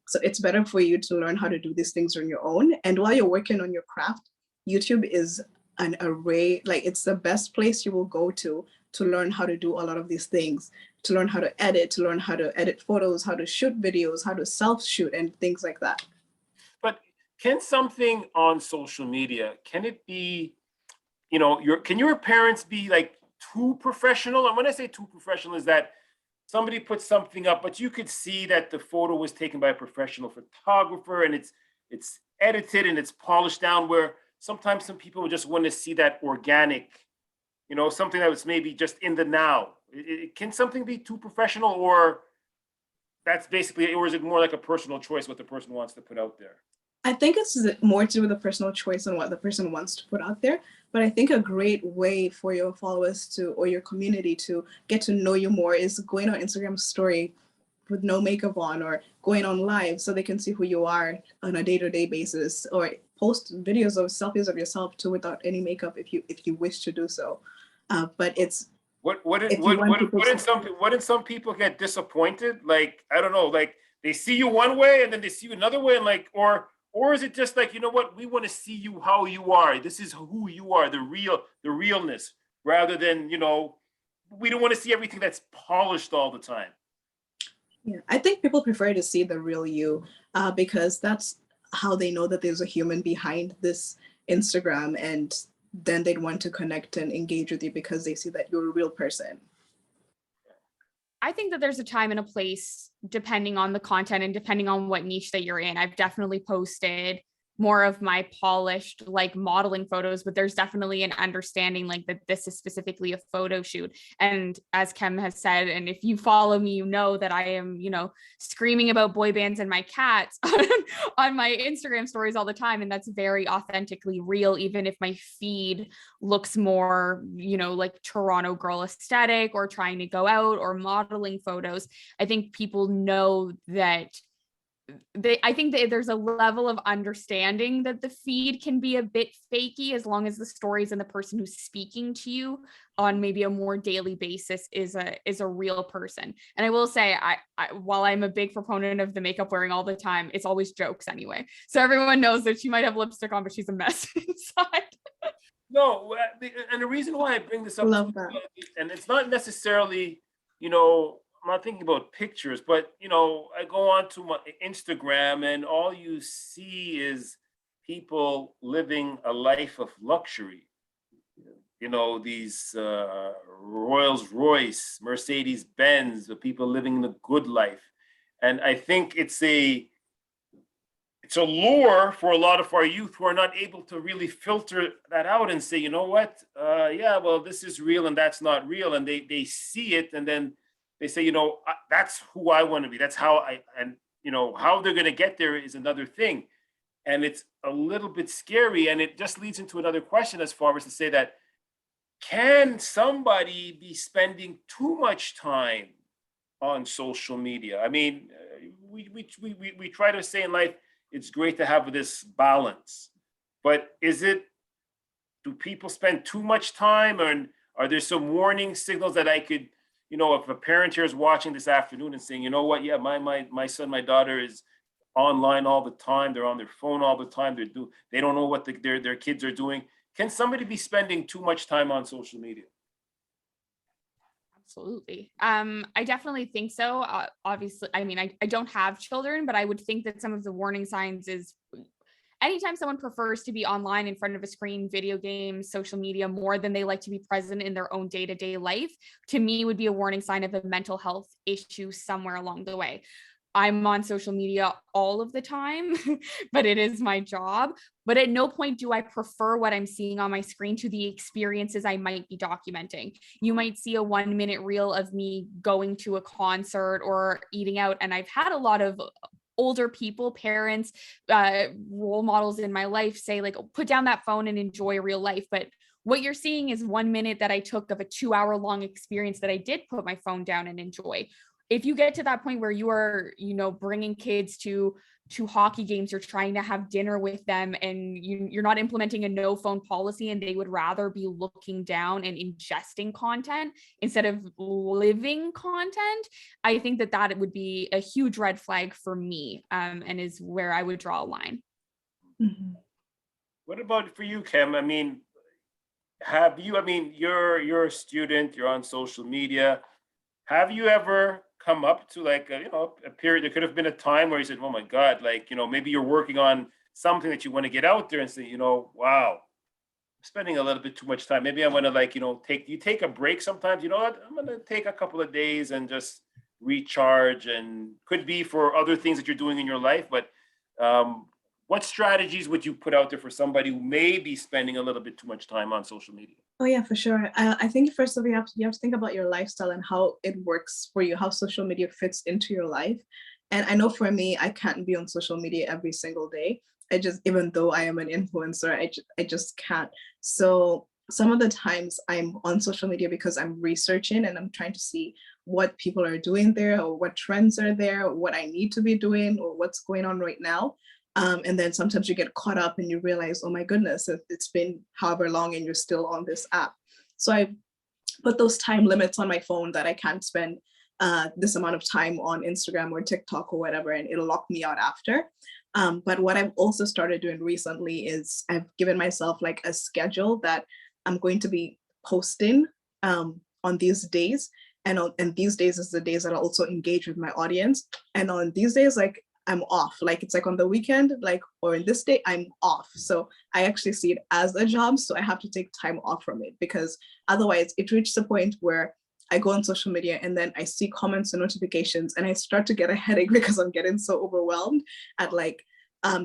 So it's better for you to learn how to do these things on your own. And while you're working on your craft, YouTube is an array, like it's the best place you will go to learn how to do a lot of these things, to learn how to edit photos, how to shoot videos, how to self-shoot and things like that. But can something on social media, can it be, can your appearance be like too professional? And when I say too professional, is that somebody puts something up, but you could see that the photo was taken by a professional photographer and it's edited and it's polished down, where sometimes some people just want to see that organic, something that was maybe just in the now. Can something be too professional, or that's basically, or is it more like a personal choice what the person wants to put out there? I think it's more to do with the personal choice and what the person wants to put out there. But I think a great way for your followers or your community to get to know you more is going on Instagram story with no makeup on, or going on live so they can see who you are on a day-to-day basis, or post videos of selfies of yourself too without any makeup if you wish to do so. But it's wouldn't some people get disappointed? Like, I don't know, like they see you one way and then they see you another way, and like, or is it just like, what, we want to see you how you are. This is who you are, the realness, rather than, we don't want to see everything that's polished all the time. Yeah, I think people prefer to see the real you, because that's how they know that there's a human behind this Instagram, and then they'd want to connect and engage with you because they see that you're a real person. I think that there's a time and a place depending on the content and depending on what niche that you're in. I've definitely posted more of my polished like modeling photos, but there's definitely an understanding like that this is specifically a photo shoot. And as Kem has said, and if you follow me, you know that I am, screaming about boy bands and my cats on my Instagram stories all the time. And that's very authentically real, even if my feed looks more, like Toronto girl aesthetic or trying to go out or modeling photos. I think people know that I think that there's a level of understanding that the feed can be a bit fakey, as long as the stories and the person who's speaking to you on maybe a more daily basis is a real person. And I will say, I while I'm a big proponent of the makeup wearing all the time, it's always jokes anyway. So everyone knows that she might have lipstick on, but she's a mess inside. No, and the reason why I bring this up, Love that. and it's not necessarily, I'm not thinking about pictures, but I go on to my Instagram and all you see is people living a life of luxury. These Rolls Royce, Mercedes Benz, the people living the good life. And I think it's it's a lure for a lot of our youth who are not able to really filter that out and say, you know what, yeah, well, this is real and that's not real. And they see it and then they say, that's who I want to be. That's how how they're going to get there is another thing. And it's a little bit scary. And it just leads into another question as far as to say that, can somebody be spending too much time on social media? I mean, we try to say in life, it's great to have this balance, but do people spend too much time, and are there some warning signals that I could, if a parent here is watching this afternoon and saying, you know what, yeah, my son, my daughter is online all the time, they're on their phone all the time, they don't know what their kids are doing. Can somebody be spending too much time on social media? Absolutely. I definitely think so. Obviously, I mean, I don't have children, but I would think that some of the warning signs is anytime someone prefers to be online in front of a screen, video games, social media, more than they like to be present in their own day-to-day life, to me would be a warning sign of a mental health issue somewhere along the way. I'm on social media all of the time, but it is my job. But at no point do I prefer what I'm seeing on my screen to the experiences I might be documenting. You might see a 1-minute reel of me going to a concert or eating out. And I've had a lot of older people, parents, role models in my life say, like, put down that phone and enjoy real life. But what you're seeing is 1 minute that I took of a 2-hour-long experience that I did put my phone down and enjoy. If you get to that point where you are, bringing kids to hockey games, you're trying to have dinner with them and you're not implementing a no phone policy, and they would rather be looking down and ingesting content instead of living content, I think that would be a huge red flag for me, and is where I would draw a line. Mm-hmm. What about for you, Kim? I mean, you're a student, you're on social media. Have you ever come up to like a period? There could have been a time where you said, oh my God, like, maybe you're working on something that you want to get out there and say, wow, I'm spending a little bit too much time. Maybe I want to take a break sometimes. You know what? I'm going to take a couple of days and just recharge, and could be for other things that you're doing in your life. But what strategies would you put out there for somebody who may be spending a little bit too much time on social media? Oh yeah, for sure. I think first of all, you have to think about your lifestyle and how it works for you, how social media fits into your life. And I know for me, I can't be on social media every single day. Even though I am an influencer, I just can't. So some of the times I'm on social media because I'm researching and I'm trying to see what people are doing there, or what trends are there, or what I need to be doing, or what's going on right now. And then sometimes you get caught up and you realize, oh my goodness, it's been however long and you're still on this app. So I put those time limits on my phone that I can't spend this amount of time on Instagram or TikTok or whatever, and it'll lock me out after. But what I've also started doing recently is I've given myself like a schedule that I'm going to be posting on these days. And these days is the days that I also engage with my audience. And on these days, like, I'm off. Like, it's like on the weekend, like, or in this day, I'm off. So I actually see it as a job. So I have to take time off from it, because otherwise it reaches a point where I go on social media and then I see comments and notifications and I start to get a headache because I'm getting so overwhelmed at like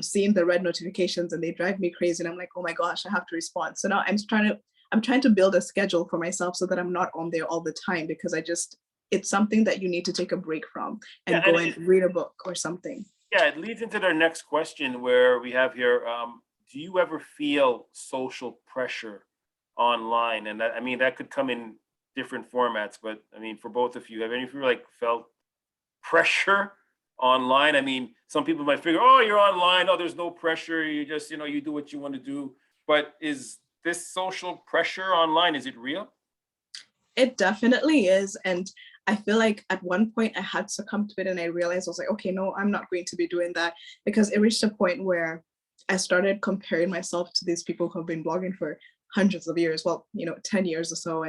seeing the red notifications, and they drive me crazy. And I'm like, oh my gosh, I have to respond. So now I'm trying to build a schedule for myself so that I'm not on there all the time, because it's something that you need to take a break from and go and read a book or something. Yeah, it leads into their next question where we have here, do you ever feel social pressure online? And that could come in different formats, but I mean, for both of you, have any of you felt pressure online? I mean, some people might figure, oh, you're online, oh, there's no pressure, you just, you do what you want to do. But is this social pressure online, is it real? It definitely is. And I feel like at one point I had succumbed to it, and I realized I was like, okay, no, I'm not going to be doing that, because it reached a point where I started comparing myself to these people who have been blogging for hundreds of years, 10 years or so.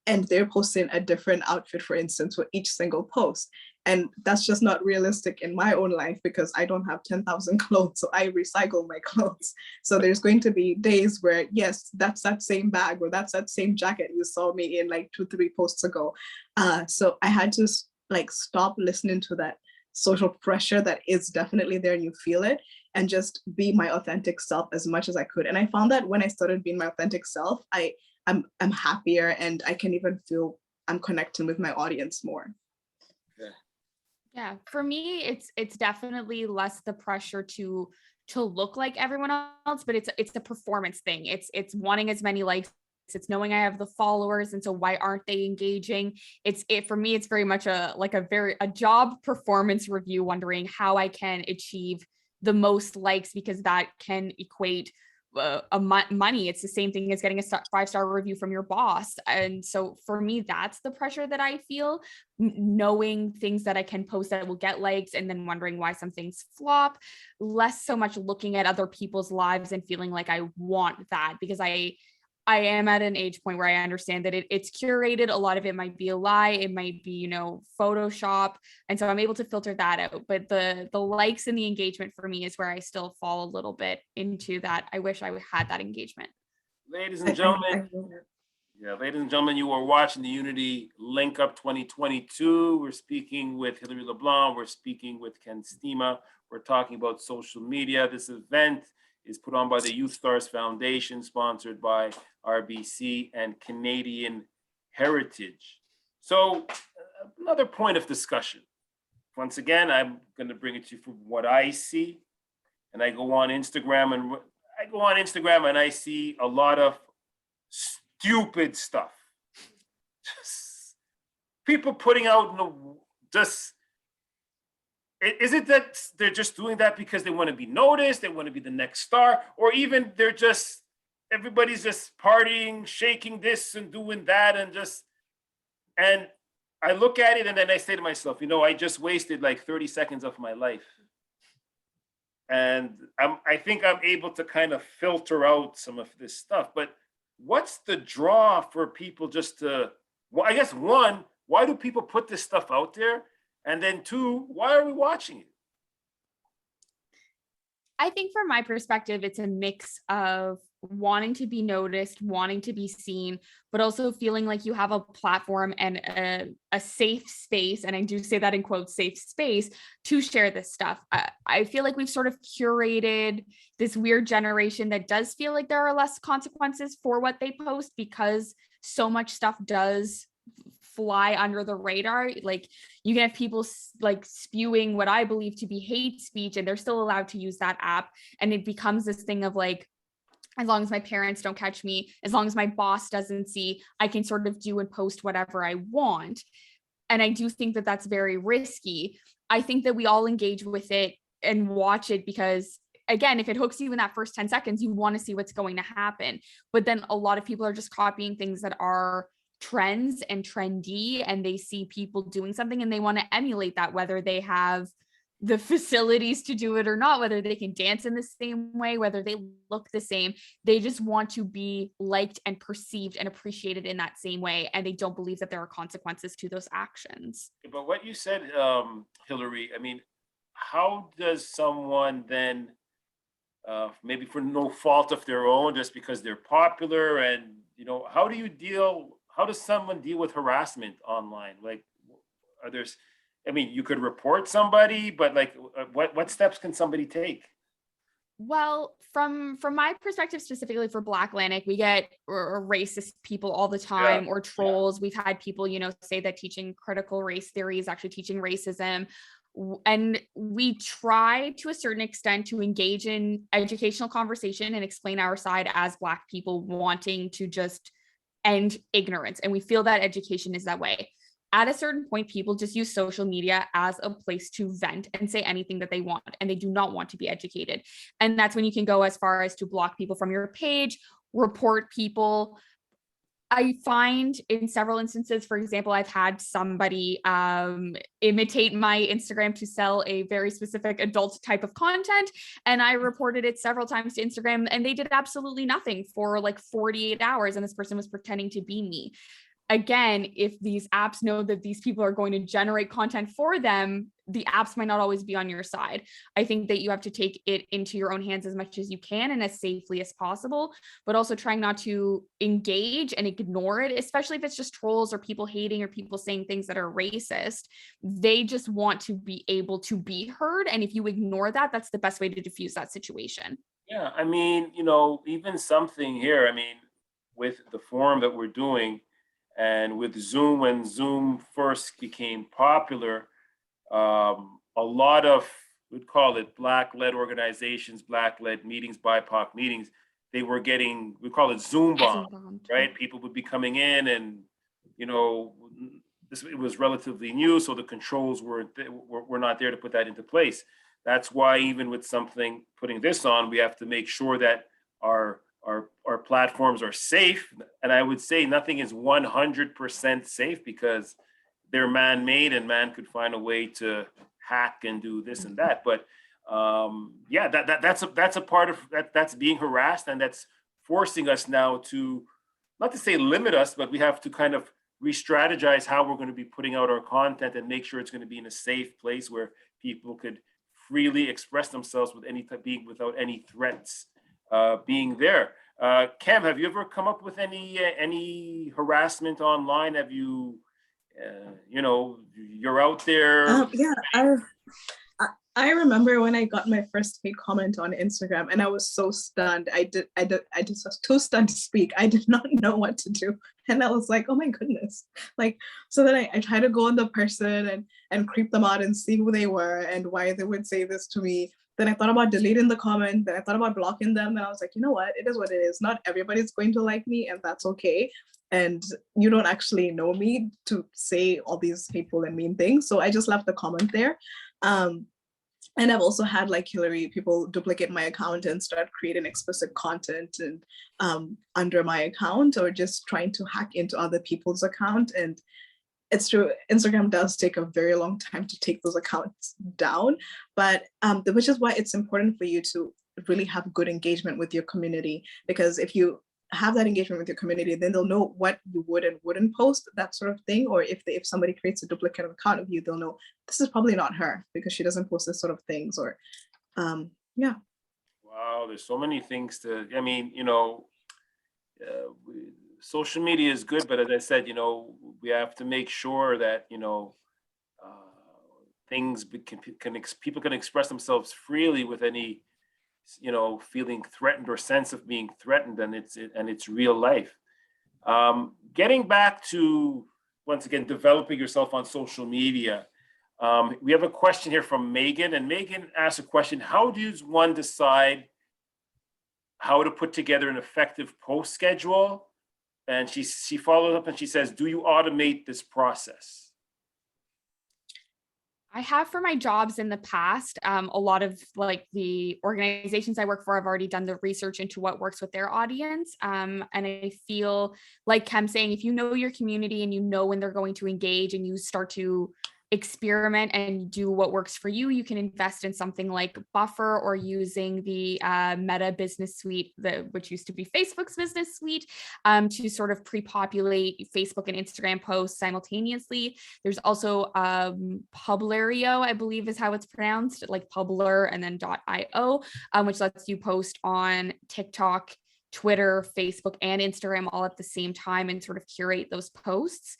And they're posting a different outfit, for instance, for each single post. And that's just not realistic in my own life, because I don't have 10,000 clothes, so I recycle my clothes. So there's going to be days where, yes, that's that same bag, or that's that same jacket you saw me in like 2-3 posts ago. So I had to stop listening to that social pressure that is definitely there and you feel it, and just be my authentic self as much as I could. And I found that when I started being my authentic self, I'm happier, and I can even feel I'm connecting with my audience more. Yeah, for me, it's definitely less the pressure to look like everyone else, but it's a performance thing. It's wanting as many likes. It's knowing I have the followers, and so why aren't they engaging? For me, it's very much a job performance review, wondering how I can achieve the most likes, because that can equate money. It's the same thing as getting a 5-star review from your boss. And so for me, that's the pressure that I feel, knowing things that I can post that will get likes, and then wondering why some things flop. Less so much looking at other people's lives and feeling like I want that, because I am at an age point where I understand that it's curated. A lot of it might be a lie. It might be, Photoshop. And so I'm able to filter that out. But the likes and the engagement for me is where I still fall a little bit into that. I wish I had that engagement. Ladies and gentlemen, you are watching the Unity Link Up 2022. We're speaking with Hilary LeBlanc. We're speaking with Ken Stima. We're talking about social media. This event is put on by the Youth Stars Foundation, sponsored by RBC and Canadian Heritage. So another point of discussion. Once again, I'm going to bring it to you from what I see. And I go on Instagram and I see a lot of stupid stuff. Just people putting out is it that they're just doing that because they want to be noticed, they want to be the next star, or even everybody's just partying, shaking this and doing that, and I look at it and then I say to myself, I just wasted like 30 seconds of my life. And I think I'm able to kind of filter out some of this stuff. But what's the draw for people I guess one, why do people put this stuff out there? And then two, why are we watching it? I think from my perspective, it's a mix of wanting to be noticed, wanting to be seen, but also feeling like you have a platform and a safe space. And I do say that in quotes, safe space, to share this stuff. I feel like we've sort of curated this weird generation that does feel like there are less consequences for what they post, because so much stuff does fly under the radar. Like, you can have people like spewing what I believe to be hate speech, and they're still allowed to use that app. And it becomes this thing of like, as long as my parents don't catch me, as long as my boss doesn't see, I can sort of do and post whatever I want. And I do think that that's very risky. I think that we all engage with it and watch it because, again, if it hooks you in that first 10 seconds, you want to see what's going to happen. But then a lot of people are just copying things that are trends and trendy, and they see people doing something and they want to emulate that, whether they have the facilities to do it or not, whether they can dance in the same way, whether they look the same. They just want to be liked and perceived and appreciated in that same way, and they don't believe that there are consequences to those actions. But what you said, Hilary, I mean, how does someone then, maybe for no fault of their own, just because they're popular, and how does someone deal with harassment online? Like, you could report somebody, but like, what steps can somebody take? Well, from my perspective, specifically for Black Atlantic, we get racist people all the time, or trolls. We've had people, say that teaching critical race theory is actually teaching racism. And we try to a certain extent to engage in educational conversation and explain our side as Black people wanting to just end ignorance. And we feel that education is that way. At a certain point, people just use social media as a place to vent and say anything that they want, and they do not want to be educated. And that's when you can go as far as to block people from your page, report people. I find in several instances, for example, I've had somebody imitate my Instagram to sell a very specific adult type of content, and I reported it several times to Instagram, and they did absolutely nothing for like 48 hours, and this person was pretending to be me. again, if these apps know that these people are going to generate content for them, the apps might not always be on your side. I think that you have to take it into your own hands as much as you can and as safely as possible, but also trying not to engage and ignore it, especially if it's just trolls or people hating or people saying things that are racist. They just want to be able to be heard. And if you ignore that, that's the best way to diffuse that situation. Yeah, I mean, even something here, I mean, with the forum that we're doing and with Zoom, when Zoom first became popular, a lot of, we'd call it Black-led organizations, Black-led meetings, BIPOC meetings, they were getting, we call it Zoom bomb, right? People would be coming in and, it was relatively new, so the controls were not there to put that into place. That's why even with something, putting this on, we have to make sure that our platforms are safe. And I would say nothing is 100% safe because they're man-made and man could find a way to hack and do this and that. But yeah, that's a part of that, that's being harassed, and that's forcing us now to, not to say limit us, but we have to kind of re-strategize how we're going to be putting out our content and make sure it's going to be in a safe place where people could freely express themselves without any threats being there. Cam, have you ever come up with any harassment online? Have you, you're out there? Yeah, I remember when I got my first hate comment on Instagram, and I was so stunned. I just was too stunned to speak. I did not know what to do, and I was like, oh my goodness. So then I tried to go on the person and creep them out and see who they were and why they would say this to me. Then I thought about deleting the comment. Then I thought about blocking them. And I was like, you know what? It is what it is. Not everybody's going to like me, and that's okay. And you don't actually know me to say all these hateful and mean things. So I just left the comment there. And I've also had, like Hillary, people duplicate my account and start creating explicit content and under my account, or just trying to hack into other people's account. And it's true, Instagram does take a very long time to take those accounts down, but which is why it's important for you to really have good engagement with your community, because if you have that engagement with your community, then they'll know what you would and wouldn't post, that sort of thing. Or if somebody creates a duplicate account of you, they'll know this is probably not her because she doesn't post this sort of things. Or yeah. Wow, there's so many things to, I mean, social media is good, but as I said, we have to make sure that, things people can express themselves freely with any, feeling threatened or sense of being threatened, and it's real life. Getting back to, once again, developing yourself on social media. We have a question here from Megan, and Megan asked a question: how does one decide how to put together an effective post schedule? And she follows up and she says, do you automate this process? I have for my jobs in the past. A lot of the organizations I work for, I've already done the research into what works with their audience. And I feel like Kem saying, if you know your community and you know when they're going to engage and you start to experiment and do what works for you, you can invest in something like Buffer or using the Meta Business Suite, which used to be Facebook's Business Suite, to sort of pre-populate Facebook and Instagram posts simultaneously. There's also Publirio, I believe is how it's pronounced, like Publer and then .io, which lets you post on TikTok, Twitter, Facebook, and Instagram all at the same time and sort of curate those posts.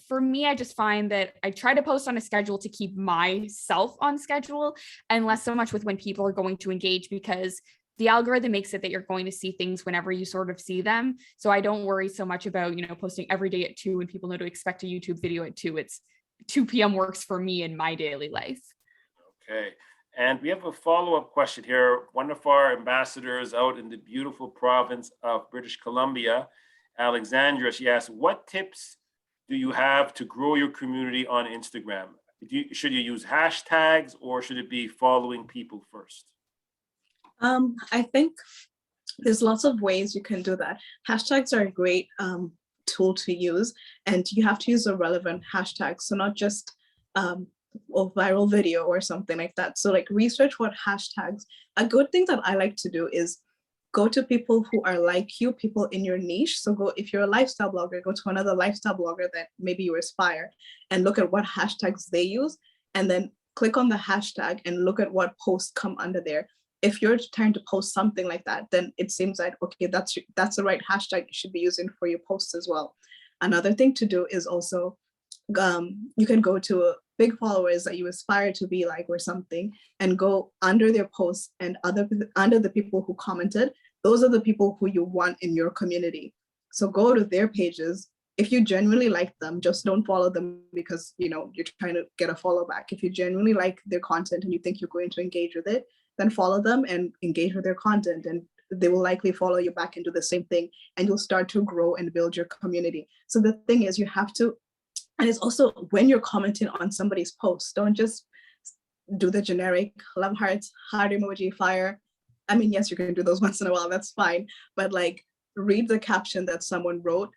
For me, I just find that I try to post on a schedule to keep myself on schedule, and less so much with when people are going to engage, because the algorithm makes it that you're going to see things whenever you sort of see them. So I don't worry so much about, posting every day at 2 when people know to expect a YouTube video at 2. It's 2 p.m. works for me in my daily life. Okay. And we have a follow-up question here. One of our ambassadors out in the beautiful province of British Columbia, Alexandra, she asked, what tips do you have to grow your community on Instagram? Should you use hashtags or should it be following people first? I think there's lots of ways you can do that. Hashtags are a great tool to use, and you have to use a relevant hashtag. So not just a viral video or something like that. So research what hashtags. A good thing that I like to do is go to people who are like you, people in your niche. So go, if you're a lifestyle blogger, go to another lifestyle blogger that maybe you aspire and look at what hashtags they use, and then click on the hashtag and look at what posts come under there. If you're trying to post something like that, then it seems like, okay, that's the right hashtag you should be using for your posts as well. Another thing to do is also, you can go to big followers that you aspire to be like or something, and go under their posts and under the people who commented. Those are the people who you want in your community. So go to their pages. If you genuinely like them, just don't follow them because you're trying to get a follow back. If you genuinely like their content and you think you're going to engage with it, then follow them and engage with their content, and they will likely follow you back into the same thing, and you'll start to grow and build your community. So the thing is, you have to, and it's also when you're commenting on somebody's post, don't just do the generic love hearts, heart emoji, fire. I mean, yes, you can do those once in a while, that's fine, but like read the caption that someone wrote,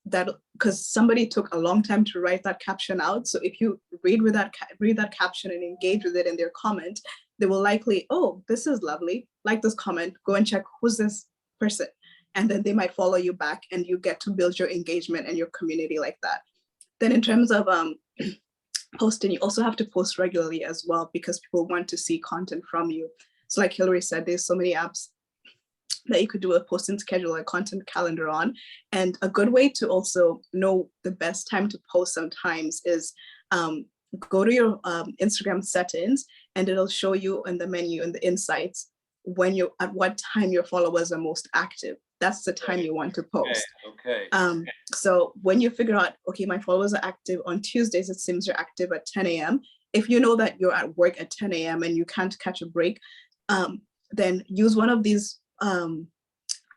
that because somebody took a long time to write that caption out. So if you read that caption and engage with it in their comment, they will likely, oh, this is lovely, like this comment, go and check who's this person, and then they might follow you back, and you get to build your engagement and your community like that. Then in terms of posting, you also have to post regularly as well, because people want to see content from you. So like Hillary said, there's so many apps that you could do a posting schedule, a content calendar on. And a good way to also know the best time to post sometimes is go to your Instagram settings, and it'll show you in the menu and the insights at what time your followers are most active. That's the time you want to post. Okay. So when you figure out, okay, my followers are active on Tuesdays, it seems you're active at 10 a.m. If you know that you're at work at 10 a.m. and you can't catch a break, then use one of these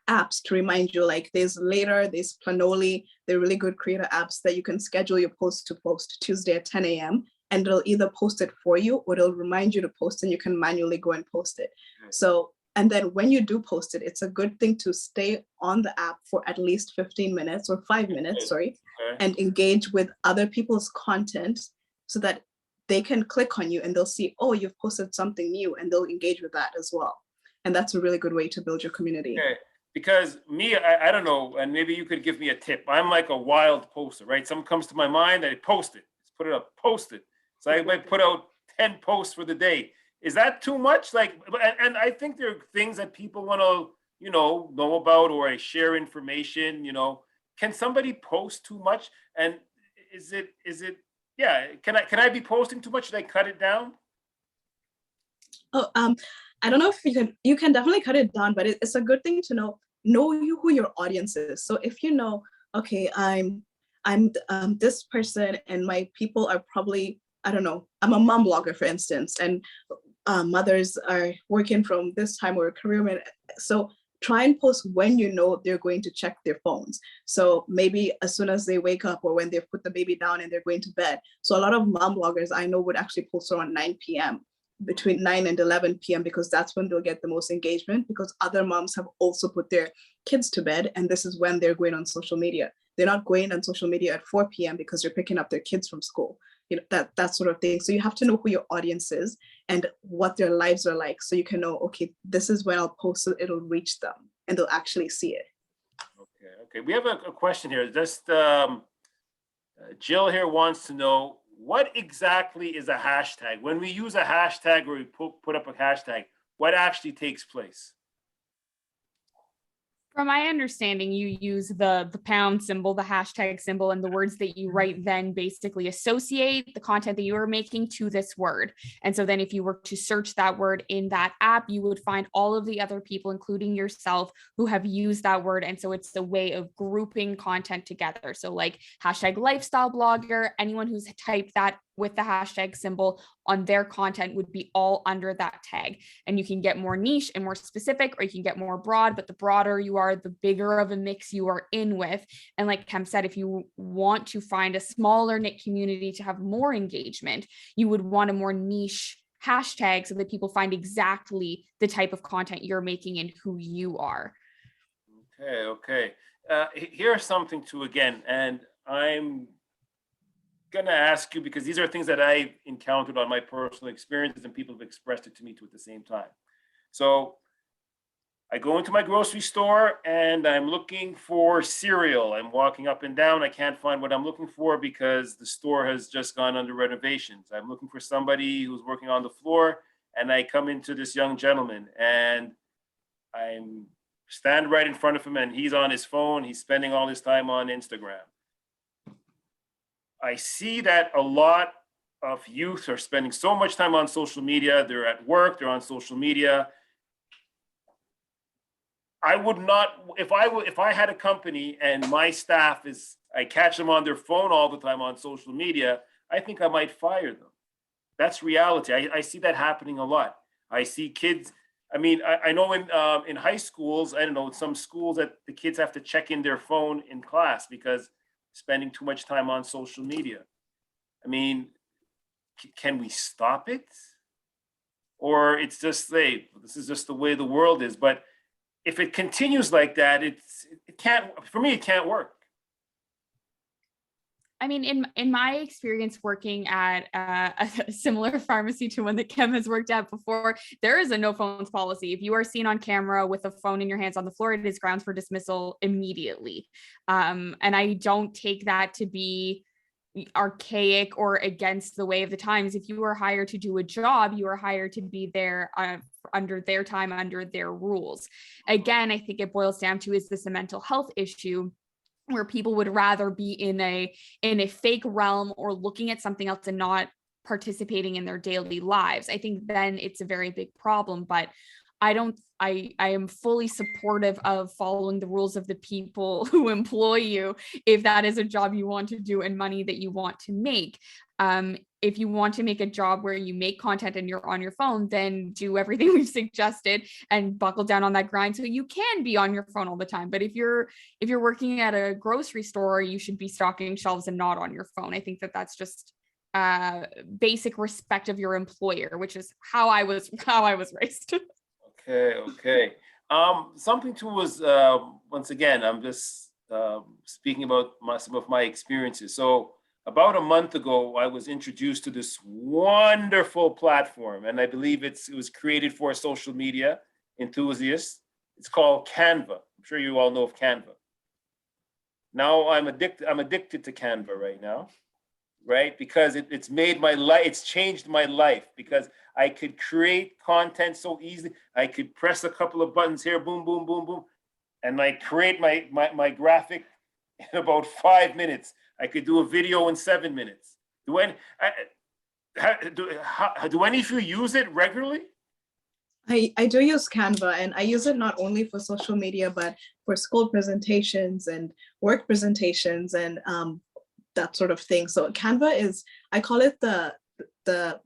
apps to remind you, like there's Later, there's Planoly, they're really good creator apps that you can schedule your post to post Tuesday at 10 a.m. and it'll either post it for you or it'll remind you to post, and you can manually go and post it. So, and then when you do post it, it's a good thing to stay on the app for at least 15 minutes or 5 minutes, and engage with other people's content so that they can click on you and they'll see, oh, you've posted something new, and they'll engage with that as well. And that's a really good way to build your community. Okay. Because me, I don't know, and maybe you could give me a tip. I'm like a wild poster, right? Something comes to my mind, I post it. Just put it up, post it. So I might put out 10 posts for the day. Is that too much? Like, and I think there are things that people want to, know about, or I share information, Can somebody post too much? And is it, yeah, can I be posting too much? Should I cut it down? Oh, I don't know if you can definitely cut it down, but it's a good thing to know who your audience is. So if you know, okay, I'm this person, and my people are probably, I don't know, I'm a mom blogger, for instance, and mothers are working from this time, or a career. So try and post when they're going to check their phones. So maybe as soon as they wake up, or when they've put the baby down and they're going to bed. So a lot of mom bloggers I know would actually post around 9 p.m. between 9 and 11 p.m. because that's when they'll get the most engagement, because other moms have also put their kids to bed, and this is when they're going on social media. They're not going on social media at 4 p.m. because they're picking up their kids from school, that sort of thing. So you have to know who your audience is and what their lives are like, so you can know, okay, this is when I'll post so it'll reach them and they'll actually see it. Okay. We have a question here. Just Jill here wants to know, what exactly is a hashtag? When we use a hashtag, or we put up a hashtag, what actually takes place? From my understanding, you use the pound symbol, the hashtag symbol, and the words that you write then basically associate the content that you are making to this word. And so then if you were to search that word in that app, you would find all of the other people, including yourself, who have used that word. And so it's a way of grouping content together. So like hashtag lifestyle blogger, anyone who's typed that with the hashtag symbol on their content would be all under that tag. And you can get more niche and more specific, or you can get more broad, but the broader you are, the bigger of a mix you are in with. And like Kem said, if you want to find a smaller knit community to have more engagement, you would want a more niche hashtag so that people find exactly the type of content you're making and who you are. Okay. Here's something too, again, and I'm going to ask you, because these are things that I encountered on my personal experiences, and people have expressed it to me too at the same time. So I go into my grocery store and I'm looking for cereal. I'm walking up and down. I can't find what I'm looking for because the store has just gone under renovations. I'm looking for somebody who's working on the floor, and I come into this young gentleman and I'm stand right in front of him and he's on his phone. He's spending all his time on Instagram. I see that a lot of youth are spending so much time on social media. They're at work, they're on social media. I would not, if I had a company and my staff I catch them on their phone all the time on social media, I think I might fire them. That's reality. I see that happening a lot. I see kids. I mean, I know in high schools, I don't know, some schools that the kids have to check in their phone in class because spending too much time on social media. I mean, can we stop it? Or it's just, hey, this is just the way the world is. But if it continues like that, it can't, for me, it can't work. I mean, in my experience working at a similar pharmacy to one that Kim has worked at before, there is a no phones policy. If you are seen on camera with a phone in your hands on the floor, it is grounds for dismissal immediately. And I don't take that to be archaic or against the way of the times. If you are hired to do a job, you are hired to be there under their time, under their rules. Again, I think it boils down to, is this a mental health issue where people would rather be in a fake realm or looking at something else and not participating in their daily lives? I think then it's a very big problem. But I am fully supportive of following the rules of the people who employ you if that is a job you want to do and money that you want to make. If you want to make a job where you make content and you're on your phone, then do everything we've suggested and buckle down on that grind so you can be on your phone all the time. But if you're working at a grocery store, you should be stocking shelves and not on your phone. I think that that's just basic respect of your employer, which is how I was raised. Okay. Something too was, once again, I'm just speaking about some of my experiences. So about a month ago, I was introduced to this wonderful platform, and I believe it was created for social media enthusiasts. It's called Canva. I'm sure you all know of Canva. Now I'm addicted to Canva right now, right? Because it's made my life, it's changed my life, because I could create content so easily. I could press a couple of buttons here, boom, boom, boom, boom, and I create my graphic in about 5 minutes. I could do a video in 7 minutes. Do any of you use it regularly? I do use Canva, and I use it not only for social media, but for school presentations and work presentations and that sort of thing. So Canva is, I call it the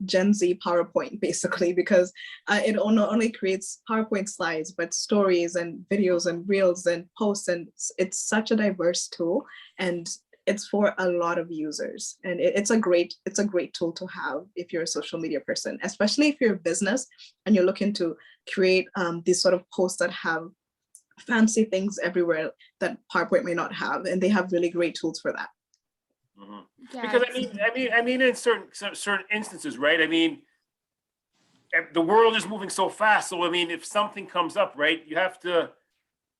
Gen Z PowerPoint, basically, because it not only creates PowerPoint slides, but stories and videos and reels and posts, and it's such a diverse tool, and it's for a lot of users, and it's a great tool to have if you're a social media person, especially if you're a business and you're looking to create these sort of posts that have fancy things everywhere that PowerPoint may not have, and they have really great tools for that. Mm-hmm. Yeah, Because I mean, in certain instances, right? I mean, the world is moving so fast. So I mean, if something comes up, right, you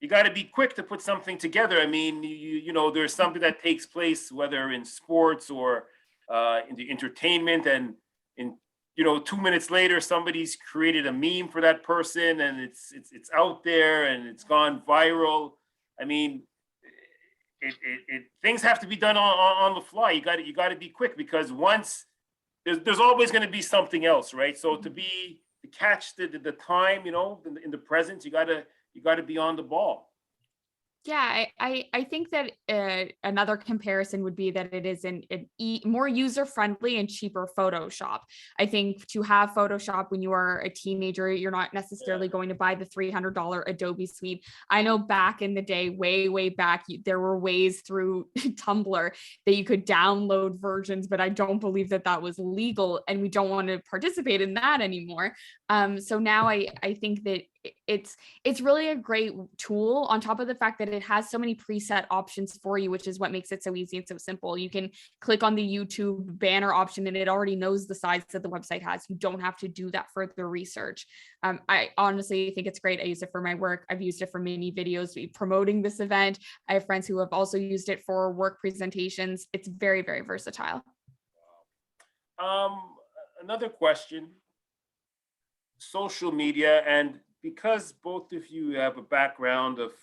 got to be quick to put something together. I mean, you know, there's something that takes place, whether in sports or in the entertainment, and in 2 minutes later, somebody's created a meme for that person, and it's out there and it's gone viral. I mean, things have to be done on the fly. You got to be quick, because once there's always going to be something else, right? So to catch the time, in the present, you got to be on the ball. Yeah, I think that another comparison would be that it is more user-friendly and cheaper Photoshop. I think to have Photoshop when you are a teenager, you're not necessarily going to buy the $300 Adobe suite. I know back in the day, way back, there were ways through Tumblr that you could download versions, but I don't believe that was legal, and we don't want to participate in that anymore. So now I think that it's really a great tool, on top of the fact that it has so many preset options for you, which is what makes it so easy and so simple. You can click on the YouTube banner option and it already knows the size that the website has. You don't have to do that further research. I honestly think it's great. I use it for my work. I've used it for mini videos promoting this event. I have friends who have also used it for work presentations. It's very, very versatile. Another question, social media, and because both of you have a background of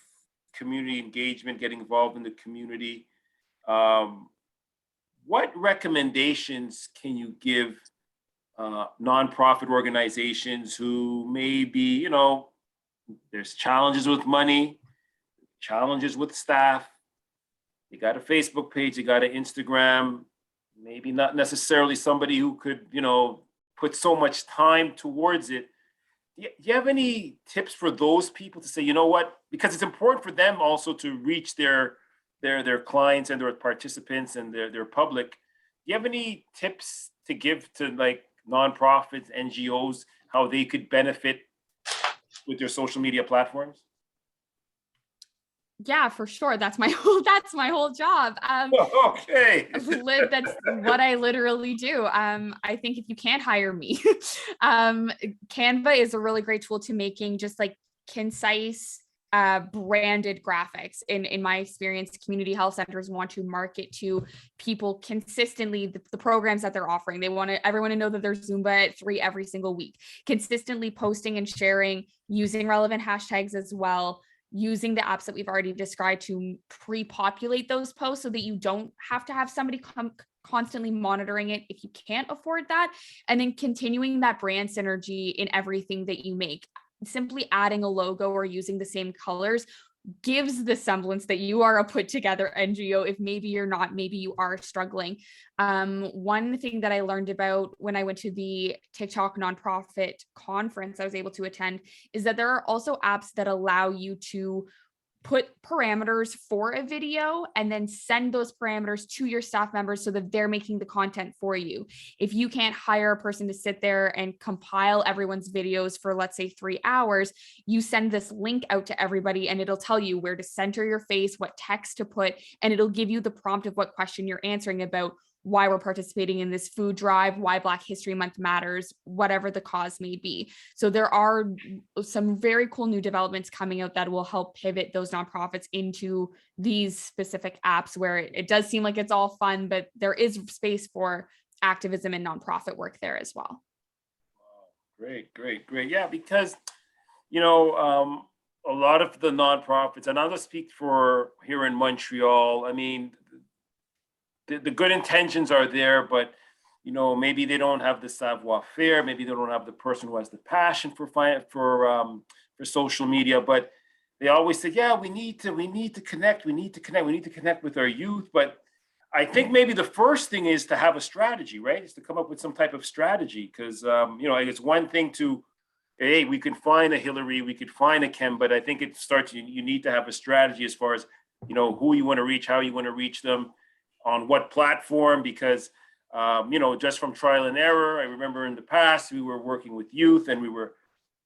community engagement, getting involved in the community, what recommendations can you give nonprofit organizations who may be, you know, there's challenges with money, challenges with staff, you got a Facebook page, you got an Instagram, maybe not necessarily somebody who could, you know, put so much time towards it. Do you have any tips for those people to say, you know what, because it's important for them also to reach their clients and their participants and their public. Do you have any tips to give to like nonprofits, NGOs, how they could benefit with their social media platforms? Yeah, for sure. That's my whole job. Okay. That's what I literally do. I think if you can't hire me, Canva is a really great tool to making just like concise, branded graphics. In my experience, community health centers want to market to people consistently the programs that they're offering. They want everyone to know that there's Zumba at 3 every single week, consistently posting and sharing, using relevant hashtags as well, using the apps that we've already described to pre-populate those posts so that you don't have to have somebody constantly monitoring it if you can't afford that, and then continuing that brand synergy in everything that you make. Simply adding a logo or using the same colors gives the semblance that you are a put together NGO. If maybe you're not, maybe you are struggling. One thing that I learned about when I went to the TikTok nonprofit conference I was able to attend is that there are also apps that allow you to put parameters for a video and then send those parameters to your staff members so that they're making the content for you. If you can't hire a person to sit there and compile everyone's videos for, let's say, 3 hours, you send this link out to everybody and it'll tell you where to center your face, what text to put, and it'll give you the prompt of what question you're answering about why we're participating in this food drive, why Black History Month matters, whatever the cause may be. So there are some very cool new developments coming out that will help pivot those nonprofits into these specific apps where it does seem like it's all fun, but there is space for activism and nonprofit work there as well. Great. Yeah, because, you know, a lot of the nonprofits, and I'll just speak for here in Montreal, I mean, the good intentions are there, but you know, maybe they don't have the savoir-faire, maybe they don't have the person who has the passion for social media, but they always say, yeah, we need to connect with our youth. But I think maybe the first thing is to have a strategy, right? Is to come up with some type of strategy, because you know, it's one thing to, hey, we can find a Hillary, we could find a Ken, but I think it starts, you need to have a strategy as far as, you know, who you want to reach, how you want to reach them, on what platform, because you know, just from trial and error, I remember in the past we were working with youth and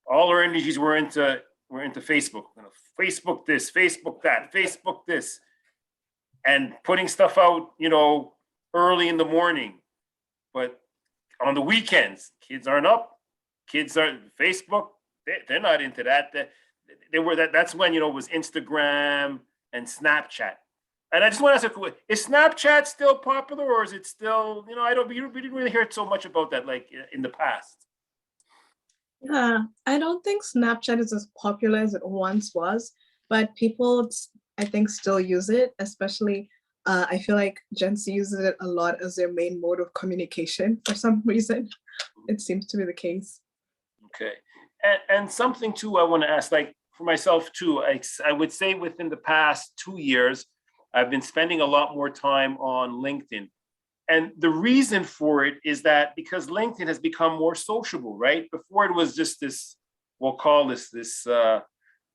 all our energies were into Facebook, you know, Facebook this, Facebook that, Facebook this, and putting stuff out, you know, early in the morning. But on the weekends, kids aren't up, kids are Facebook, they're not into that. That's when, you know, it was Instagram and Snapchat. And I just want to ask, is Snapchat still popular, or is it still, you know, we didn't really hear so much about that like in the past. Yeah, I don't think Snapchat is as popular as it once was, but people, I think, still use it, especially I feel like Gen Z uses it a lot as their main mode of communication for some reason. It seems to be the case. Okay. And something too, I want to ask, like for myself too, I would say within the past 2 years, I've been spending a lot more time on LinkedIn. And the reason for it is that because LinkedIn has become more sociable, right? Before it was just this, we'll call this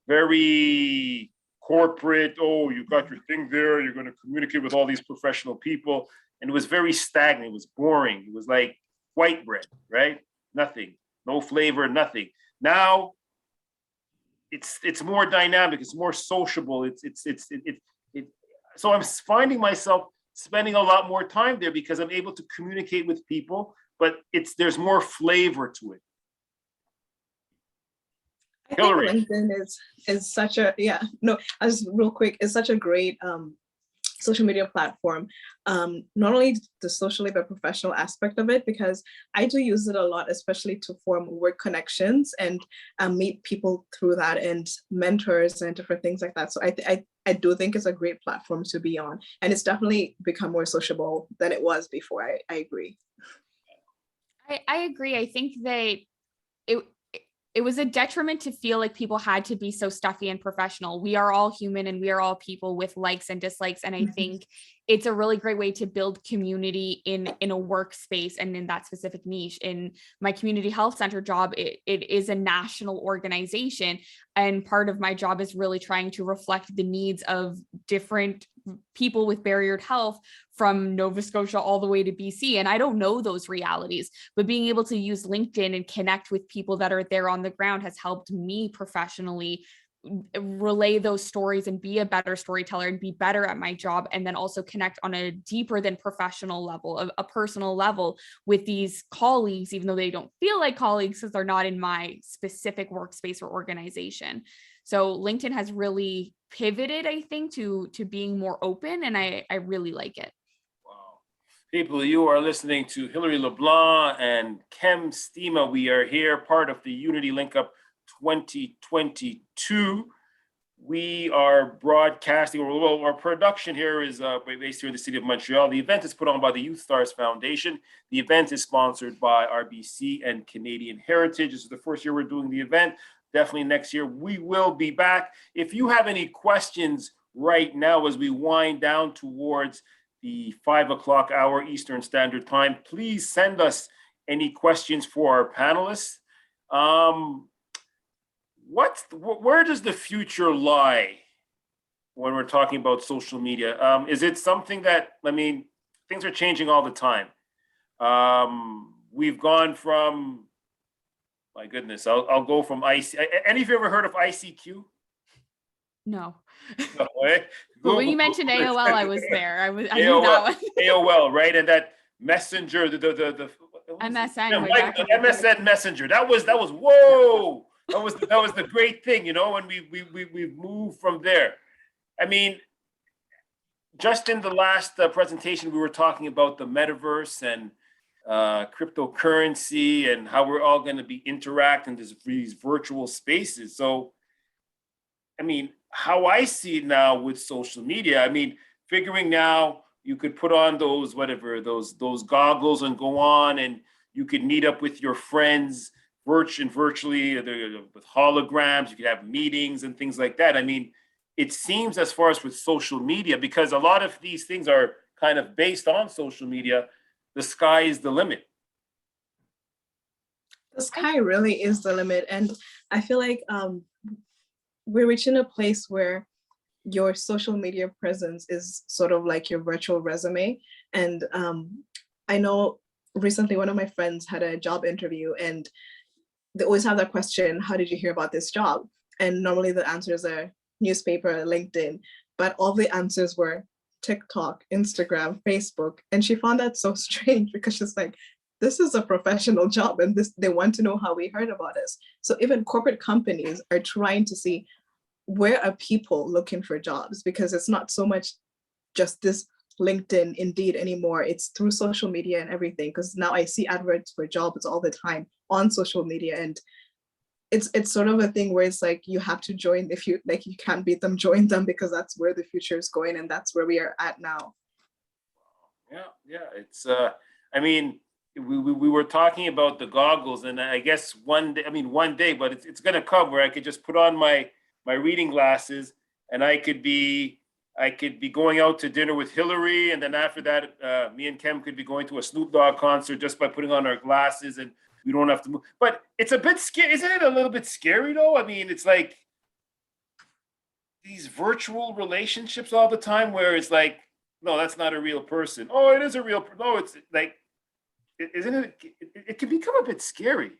very corporate, oh, you got your thing there, you're going to communicate with all these professional people. And it was very stagnant, it was boring. It was like white bread, right? Nothing, no flavor, nothing. Now, it's more dynamic, it's more sociable, so I'm finding myself spending a lot more time there because I'm able to communicate with people, but there's more flavor to it. I think Hillary. LinkedIn is such a, yeah, no, as real quick, is such a great social media platform. Not only the socially but professional aspect of it, because I do use it a lot, especially to form work connections and meet people through that, and mentors and different things like that. So I do think it's a great platform to be on, and it's definitely become more sociable than it was before. I agree. I agree. I think that it was a detriment to feel like people had to be so stuffy and professional. We are all human and we are all people with likes and dislikes. And I think it's a really great way to build community in a workspace and in that specific niche. In my community health center job, it is a national organization. And part of my job is really trying to reflect the needs of different people with barriered health from Nova Scotia all the way to BC. And I don't know those realities, but being able to use LinkedIn and connect with people that are there on the ground has helped me professionally relay those stories and be a better storyteller and be better at my job. And then also connect on a deeper than professional level, a personal level with these colleagues, even though they don't feel like colleagues because they're not in my specific workspace or organization. So LinkedIn has really pivoted, I think, to being more open, and I really like it. Wow. People, you are listening to Hillary LeBlanc and Kem Stima. We are here, part of the Unity Link Up 2022. We are broadcasting, well, our production here is based here in the city of Montreal. The event is put on by the Youth Stars Foundation. The event is sponsored by RBC and Canadian Heritage. This is the first year we're doing the event. Definitely next year we will be back. If you have any questions right now as we wind down towards the 5 o'clock hour Eastern Standard Time, please send us any questions for our panelists. Where does the future lie when we're talking about social media? Is it something that, I mean, things are changing all the time. We've gone from, my goodness, I'll go from any of you ever heard of ICQ? No. No way. But when you mentioned AOL, I was there. I knew AOL, that one. AOL, right? And that messenger, the MSN. yeah, way like back in the day. MSN Messenger. That was whoa. That was the great thing, you know, and we've moved from there. I mean, just in the last presentation, we were talking about the metaverse and cryptocurrency and how we're all going to be interacting in these virtual spaces. So, I mean, how I see it now with social media, I mean, figuring now you could put on those goggles and go on, and you could meet up with your friends virtually with holograms. You could have meetings and things like that. I mean, it seems, as far as with social media, because a lot of these things are kind of based on social media, the sky is the limit. The sky really is the limit. And I feel like we're reaching a place where your social media presence is sort of like your virtual resume. And I know recently one of my friends had a job interview, and they always have that question, how did you hear about this job? And normally the answers are newspaper, LinkedIn, but all the answers were TikTok, Instagram, Facebook. And she found that so strange because she's like, this is a professional job, and they want to know how we heard about us. So even corporate companies are trying to see, where are people looking for jobs? Because it's not so much just this LinkedIn, Indeed anymore. It's through social media and everything. Because now I see adverts for jobs all the time on social media, and it's sort of a thing where it's like you have to join. If you can't beat them, join them, because that's where the future is going, and that's where we are at now. Yeah. It's I mean, we were talking about the goggles, and I guess one day, but it's gonna come where I could just put on my reading glasses, and I could be going out to dinner with Hillary, and then after that, me and Kem could be going to a Snoop Dogg concert just by putting on our glasses, and we don't have to move. But it's a bit scary, isn't it? A little bit scary, though. I mean, it's like these virtual relationships all the time, where it's like, no, that's not a real person. Oh, it is a real. No, it's like, isn't it? It can become a bit scary.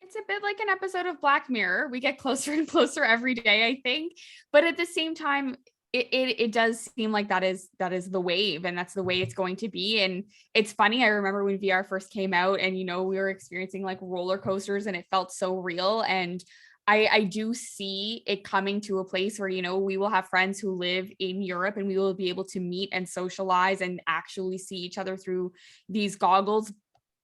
It's a bit like an episode of Black Mirror. We get closer and closer every day, I think. But at the same time, it does seem like that is the wave, and that's the way it's going to be. And it's funny. I remember when VR first came out, and we were experiencing like roller coasters, and it felt so real. And I do see it coming to a place where, we will have friends who live in Europe, and we will be able to meet and socialize and actually see each other through these goggles.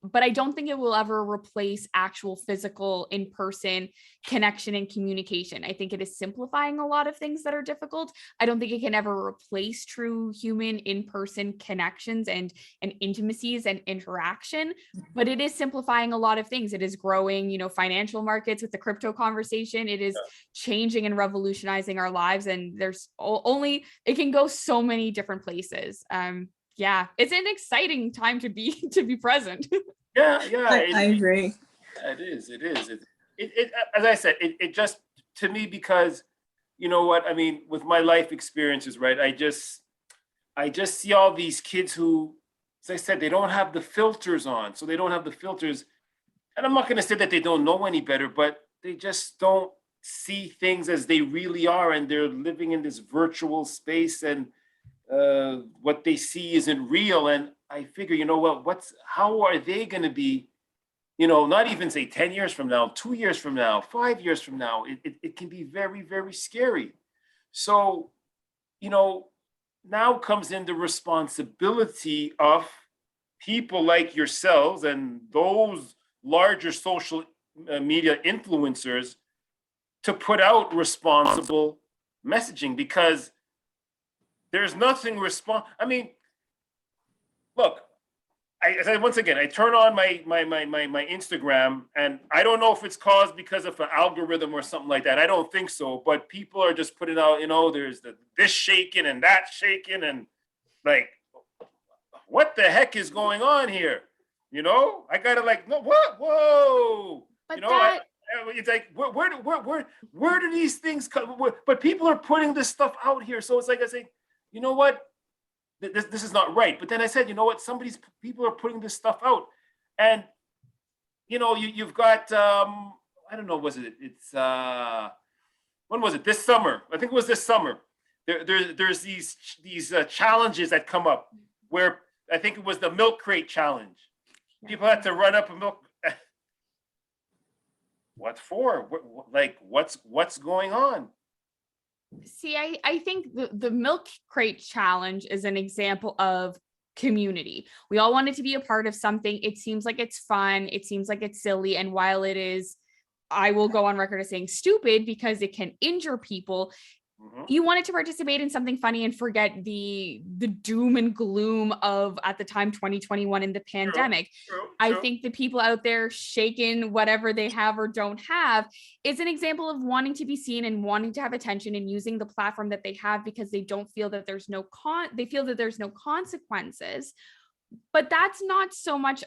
But I don't think it will ever replace actual physical in-person connection and communication. I think it is simplifying a lot of things that are difficult. I don't think it can ever replace true human in-person connections and intimacies and interaction, but it is simplifying a lot of things. It is growing, financial markets with the crypto conversation. It is changing and revolutionizing our lives. And there's it can go so many different places. Yeah, it's an exciting time to be present. Yeah, I agree. It is. As I said, it just, to me, because you know what I mean, with my life experiences, right? I just see all these kids who, as I said, they don't have the filters on. So they don't have the filters. And I'm not going to say that they don't know any better, but they just don't see things as they really are. And they're living in this virtual space, and what they see isn't real. And I figure, how are they going to be, not even say 10 years from now, 2 years from now, 5 years from now, it can be very, very scary. So, now comes in the responsibility of people like yourselves and those larger social media influencers to put out responsible messaging, because there's nothing look, once again, I turn on my Instagram, and I don't know if it's caused because of an algorithm or something like that. I don't think so, but people are just putting out, there's this shaking and that shaking, and like, what the heck is going on here? I gotta no, what? Whoa! But it's like, where do these things come? But people are putting this stuff out here, so it's like I say, you know what? This is not right. But then I said, you know what? People are putting this stuff out, and you've got I don't know, it's when was it? This summer? I think it was this summer. There's these challenges that come up where I think it was the milk crate challenge. People had to run up a milk. What for? What's going on? See, I think the milk crate challenge is an example of community. We all wanted to be a part of something. It seems like it's fun. It seems like it's silly. And while it is, I will go on record as saying stupid because it can injure people. You wanted to participate in something funny and forget the doom and gloom of, at the time, 2021 and the pandemic. True. I think the people out there shaking whatever they have or don't have is an example of wanting to be seen and wanting to have attention and using the platform that they have because they don't feel that there's no consequences. But that's not so much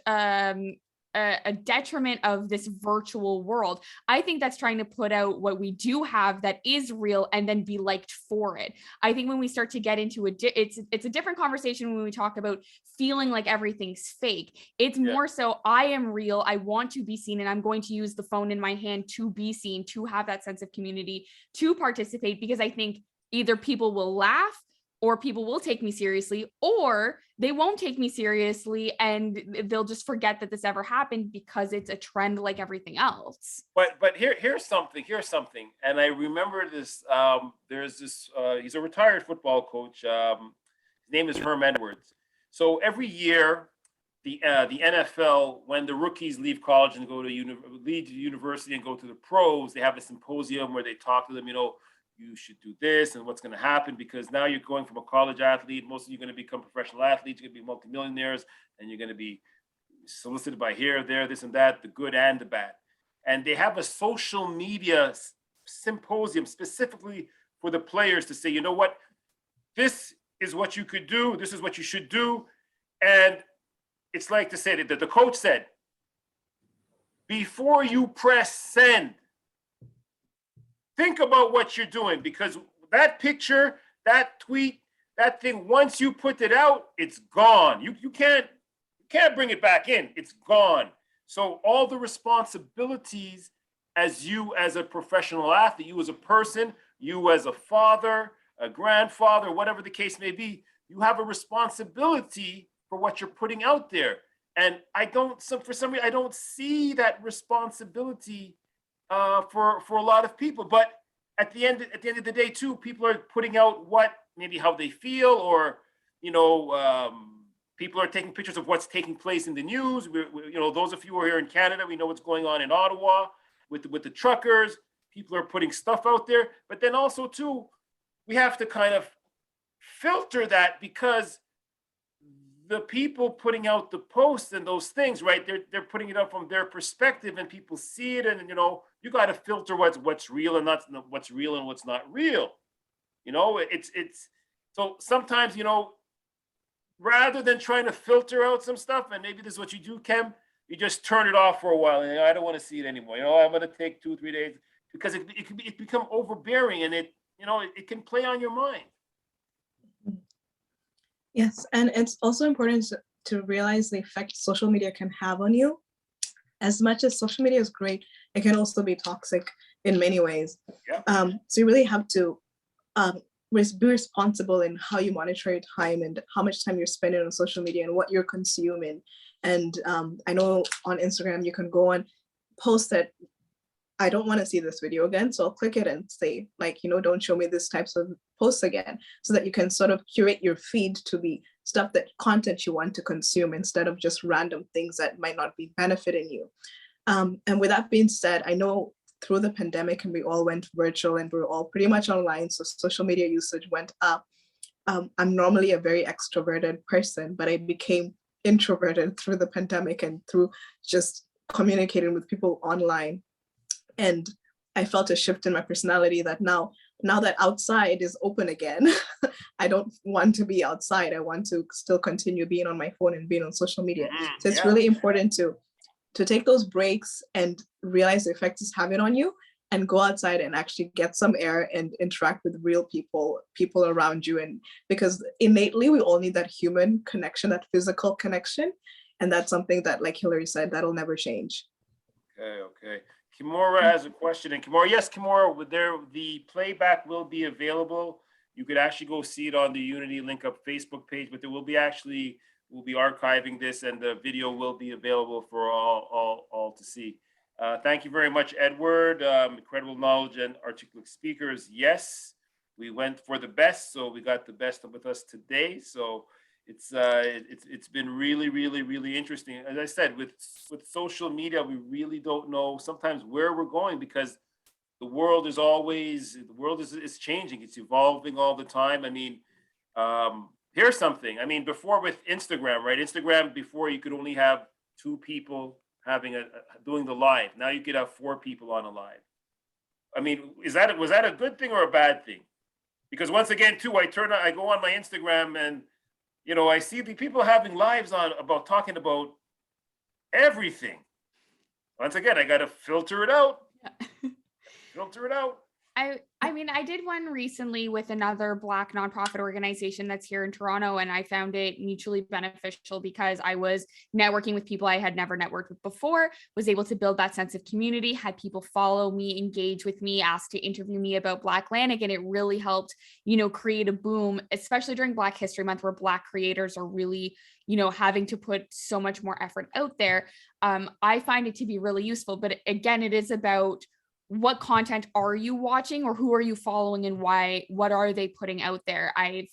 a detriment of this virtual world. I think that's trying to put out what we do have that is real and then be liked for it. I think when we start to get into it's a different conversation when we talk about feeling like everything's fake. It's more so, I am real, I want to be seen, and I'm going to use the phone in my hand to be seen, to have that sense of community, to participate, because I think either people will laugh or people will take me seriously, or they won't take me seriously and they'll just forget that this ever happened because it's a trend like everything else. But here's something. And I remember this, there's this, he's a retired football coach. His name is Herm Edwards. So every year, the NFL, when the rookies leave college and go to leave university and go to the pros, they have a symposium where they talk to them, you should do this and what's going to happen, because now you're going from a college athlete. Most of you are going to become professional athletes. You're going to be multimillionaires, and you're going to be solicited by here, there, this and that, the good and the bad. And they have a social media symposium specifically for the players to say, you know what, this is what you could do. This is what you should do. And it's like to say that the coach said, before you press send, think about what you're doing, because that picture, that tweet, that thing, once you put it out, it's gone. You can't bring it back in. It's gone. So all the responsibilities as you as a professional athlete, you as a person, you as a father, a grandfather, whatever the case may be, you have a responsibility for what you're putting out there. And for some reason, I don't see that responsibility for a lot of people. But at the end of the day, too, people are putting out maybe how they feel, or people are taking pictures of what's taking place in the news. Those of you who are here in Canada, we know what's going on in Ottawa with the truckers. People are putting stuff out there, but then also too, we have to kind of filter that, because the people putting out the posts and those things, right? They're putting it up from their perspective, and people see it, and you got to filter what's real and not what's real and what's not real. It's so sometimes, rather than trying to filter out some stuff, and maybe this is what you do, Kem, you just turn it off for a while, and I don't want to see it anymore. I'm going to take 2-3 days, because it can become overbearing, and it can play on your mind. Yes, and it's also important to realize the effect social media can have on you. As much as social media is great, it can also be toxic in many ways. Yeah. So you really have to be responsible in how you monitor your time and how much time you're spending on social media and what you're consuming. And I know on Instagram, you can go and post that I don't want to see this video again, so I'll click it and say, don't show me this types of posts again, so that you can sort of curate your feed to be content you want to consume, instead of just random things that might not be benefiting you. And with that being said, I know through the pandemic, and we all went virtual, and we're all pretty much online, so social media usage went up. I'm normally a very extroverted person, but I became introverted through the pandemic and through just communicating with people online. And I felt a shift in my personality that now that outside is open again, I don't want to be outside. I want to still continue being on my phone and being on social media. So it's really important to take those breaks and realize the effect it's having on you, and go outside and actually get some air and interact with real people around you. And because innately we all need that human connection, that physical connection. And that's something that, like Hillary said, that'll never change. Okay. Kimura has a question. And Kimura, the playback will be available. You could actually go see it on the Unity Link Up Facebook page, but we'll be archiving this, and the video will be available for all to see. Thank you very much, Edward. Incredible knowledge and articulate speakers. Yes, we went for the best, so we got the best with us today. So it's been really, really, really interesting. As I said, with social media, we really don't know sometimes where we're going, because the world is changing. It's evolving all the time. I mean, here's something. I mean, before with Instagram, right? Instagram, before you could only have 2 people doing the live. Now you could have 4 people on a live. I mean, was that a good thing or a bad thing? Because once again, too, I go on my Instagram, and I see the people having lives talking about everything. Once again, I got to filter it out. Yeah. Filter it out. I mean, I did one recently with another Black nonprofit organization that's here in Toronto, and I found it mutually beneficial because I was networking with people I had never networked with before, was able to build that sense of community, had people follow me, engage with me, ask to interview me about Black Atlantic, and it really helped, create a boom, especially during Black History Month, where Black creators are really, having to put so much more effort out there. I find it to be really useful, but again, it is about what content are you watching, or who are you following, and why? What are they putting out there? I've,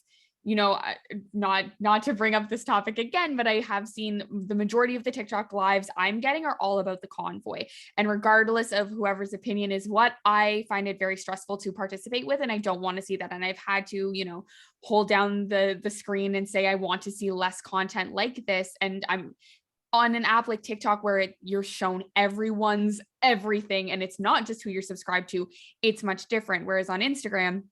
not to bring up this topic again, but I have seen the majority of the TikTok lives I'm getting are all about the convoy. And regardless of whoever's opinion is what, I find it very stressful to participate with, and I don't want to see that. And I've had to, hold down the screen and say, I want to see less content like this. And I'm on an app like TikTok, where you're shown everyone's everything, and it's not just who you're subscribed to, it's much different. Whereas on Instagram,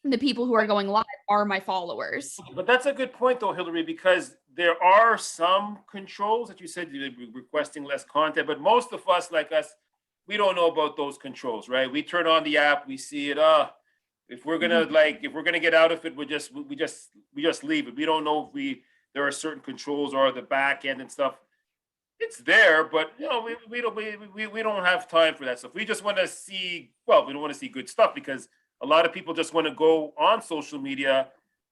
the people who are going live are my followers. But that's a good point though, Hillary, because there are some controls that you said, you're requesting less content, but most of us, like us, we don't know about those controls, right? We turn on the app, we see it. If we're gonna get out of it, we just leave it. We don't know if there are certain controls or the back end and stuff. it's there, but we don't have time for that stuff. We just want to see, well, we don't want to see good stuff because a lot of people just want to go on social media.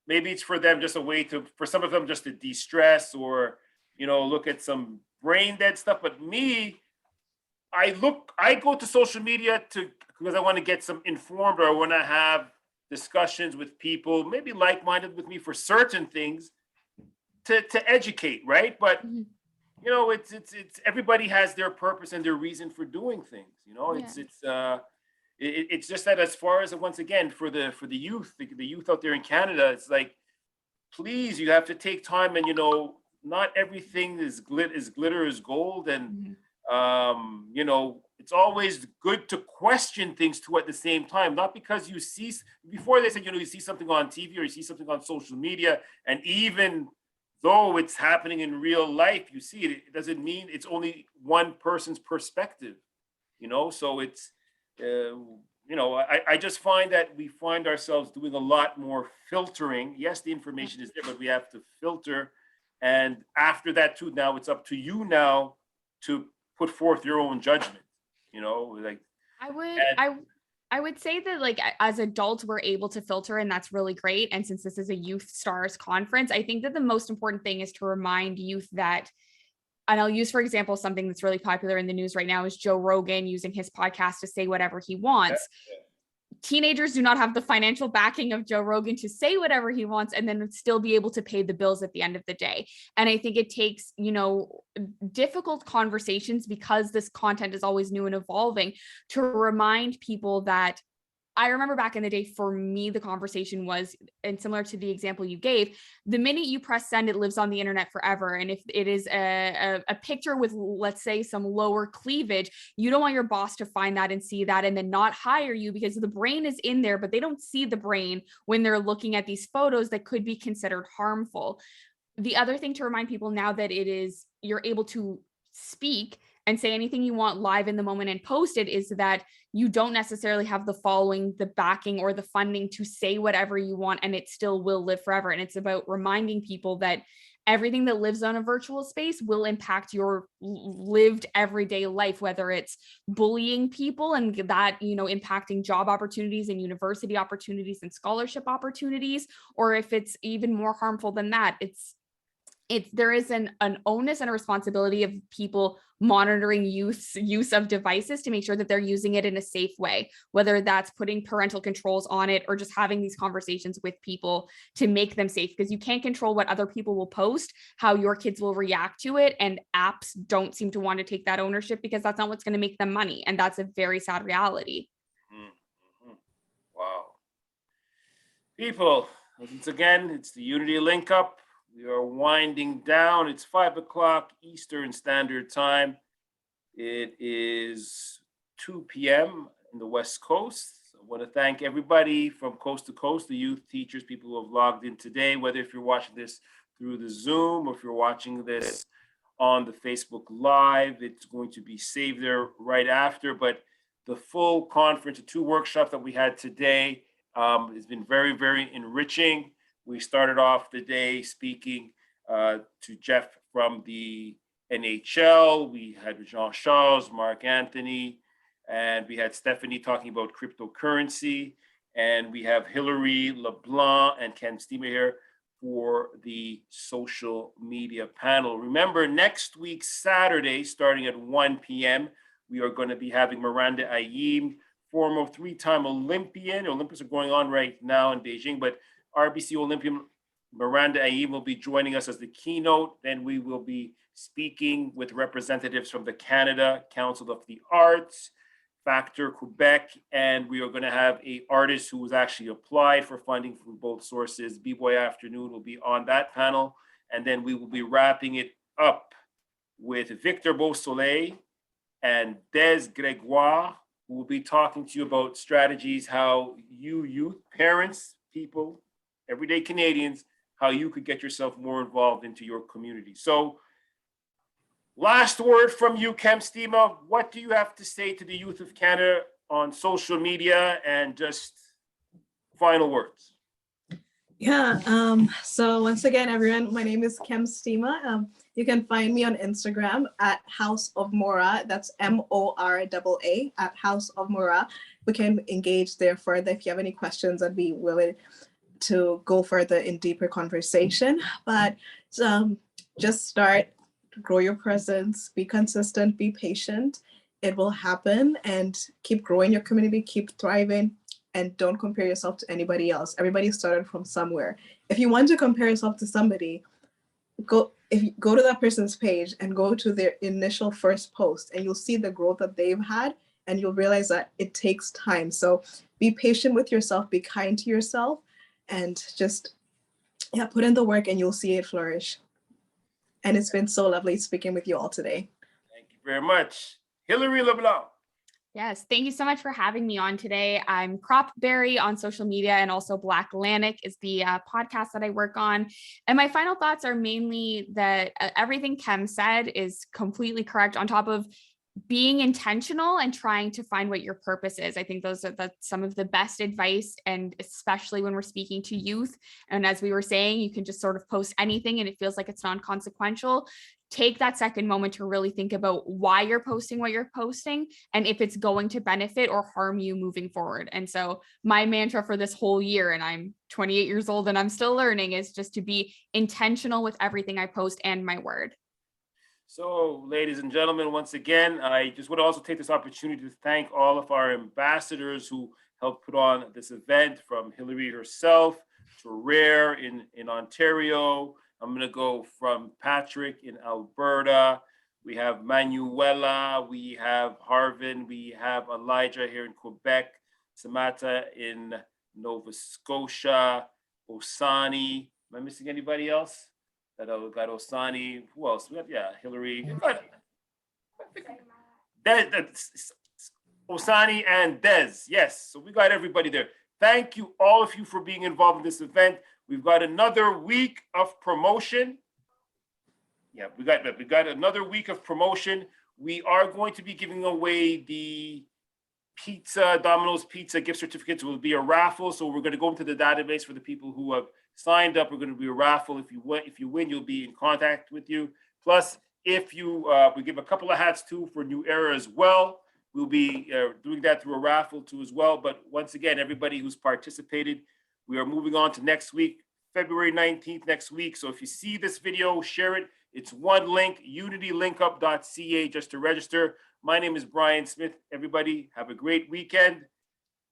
Maybe it's for them just a way for some of them just to de-stress or, look at some brain dead stuff. But me, I go to social media because I want to get some informed, or I want to have discussions with people, maybe like-minded with me for certain things to educate, right? But it's everybody has their purpose and their reason for doing things. It's just that as far as, once again, for the youth, the youth out there in Canada, it's like, please, you have to take time, and not everything is glitter is gold, and it's always good to question things too at the same time. Not because you see, before they said, you see something on TV or you see something on social media, and even though it's happening in real life, you see it, it doesn't mean it's only one person's perspective, so it's, I just find that we find ourselves doing a lot more filtering. Yes, the information is there, but we have to filter. And after that too, now it's up to you now to put forth your own judgment, like. I would say that, like, as adults, we're able to filter, and that's really great. And since this is a Youth Stars conference, I think that the most important thing is to remind youth that, and I'll use, for example, something that's really popular in the news right now is Joe Rogan using his podcast to say whatever he wants. Yeah. Teenagers do not have the financial backing of Joe Rogan to say whatever he wants and then still be able to pay the bills at the end of the day. And I think it takes, difficult conversations, because this content is always new and evolving, to remind people that, I remember back in the day, for me, the conversation was, and similar to the example you gave, the minute you press send, it lives on the internet forever. And if it is a picture with, let's say, some lower cleavage, you don't want your boss to find that and see that and then not hire you, because the brain is in there, but they don't see the brain when they're looking at these photos that could be considered harmful. The other thing to remind people, now that you're able to speak and say anything you want live in the moment and post it, is that you don't necessarily have the following, the backing, or the funding to say whatever you want, and it still will live forever. And it's about reminding people that everything that lives on a virtual space will impact your lived everyday life, whether it's bullying people and that, impacting job opportunities and university opportunities and scholarship opportunities, or if it's even more harmful than that, there is an onus and a responsibility of people monitoring youth's use of devices to make sure that they're using it in a safe way, whether that's putting parental controls on it or just having these conversations with people to make them safe, because you can't control what other people will post, how your kids will react to it. And apps don't seem to want to take that ownership, because that's not what's going to make them money. And that's a very sad reality. Mm-hmm. Wow. People, once again, it's the Unity Link Up. We are winding down. It's 5:00 Eastern Standard Time. It is 2 p.m. in the West Coast. I want to thank everybody from coast to coast, the youth, teachers, people who have logged in today, whether if you're watching this through the Zoom or if you're watching this on the Facebook Live, it's going to be saved there right after. But the full conference, the 2 workshops that we had today, has been very, very enriching. We started off the day speaking to Jeff from the NHL. We had Jean-Charles, Mark Anthony, and we had Stephanie talking about cryptocurrency. And we have Hilary LeBlanc and Ken Steamer here for the social media panel. Remember, next week, Saturday, starting at 1 p.m., we are going to be having Miranda Ayim, former 3-time Olympian. Olympics are going on right now in Beijing, but RBC Olympian Miranda Ayim will be joining us as the keynote. Then we will be speaking with representatives from the Canada Council of the Arts, Factor Quebec, and we are going to have an artist who was actually applied for funding from both sources. B-Boy Afternoon will be on that panel. And then we will be wrapping it up with Victor Beausoleil and Des Gregoire, who will be talking to you about strategies, how you youth, parents, people, everyday Canadians, how you could get yourself more involved into your community. So last word from you, Kem Stima. What do you have to say to the youth of Canada on social media, and just final words? Yeah, so once again, everyone, my name is Kem Stima. You can find me on Instagram at House of Mora. That's MORAA at House of Mora. We can engage there further. If you have any questions, I'd be willing to go further in deeper conversation. But just start, grow your presence, be consistent, be patient. It will happen, and keep growing your community, keep thriving, and don't compare yourself to anybody else. Everybody started from somewhere. If you want to compare yourself to somebody, go to that person's page and go to their initial first post, and you'll see the growth that they've had, and you'll realize that it takes time. So be patient with yourself, be kind to yourself, and just put in the work, and you'll see it flourish. And it's been so lovely speaking with you all today. Thank you very much. Hilary LeBlanc. Yes, thank you so much for having me on today. I'm Cropberry on social media, and also Black Atlantic is the podcast that I work on. And my final thoughts are mainly that everything Kem said is completely correct, on top of being intentional and trying to find what your purpose is. I think that's some of the best advice, and especially when we're speaking to youth. And as we were saying, you can just sort of post anything and it feels like it's non-consequential. Take that second moment to really think about why you're posting what you're posting, and if it's going to benefit or harm you moving forward. And so my mantra for this whole year, and I'm 28 years old and I'm still learning, is just to be intentional with everything I post and my word. So, ladies and gentlemen, once again, I just want to also take this opportunity to thank all of our ambassadors who helped put on this event, from Hilary herself to Rare in Ontario. I'm going to go from Patrick in Alberta. We have Manuela, we have Harvin, we have Elijah here in Quebec, Samantha in Nova Scotia, Osani. Am I missing anybody else? We got Osani. Who else? We got, Hilary. Osani and Des. Yes. So we got everybody there. Thank you, all of you, for being involved in this event. We've got another week of promotion. Yeah, we got another week of promotion. We are going to be giving away the Domino's Pizza gift certificates. It will be a raffle. So we're going to go into the database for the people who have signed up. We're going to be a raffle. If you win, you'll be in contact with you. Plus, if you we give a couple of hats too for New Era as well. We'll be doing that through a raffle too as well. But once again, everybody who's participated, we are moving on to next week, February 19th next week. So if you see this video, share it. It's one link, unitylinkup.ca, just to register. My name is Brian Smith. Everybody have a great weekend.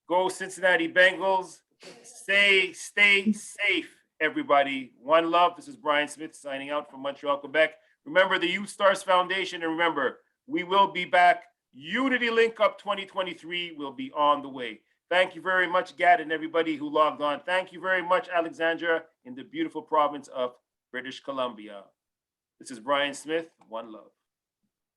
Go Cincinnati Bengals. Stay safe, everybody. One love. This is Brian Smith signing out from Montreal, Quebec. Remember the Youth Stars Foundation, and remember, we will be back. Unity Link Up 2023 will be on the way. Thank you very much, Gad, and everybody who logged on. Thank you very much, Alexandra, in the beautiful province of British Columbia. This is Brian Smith. One love.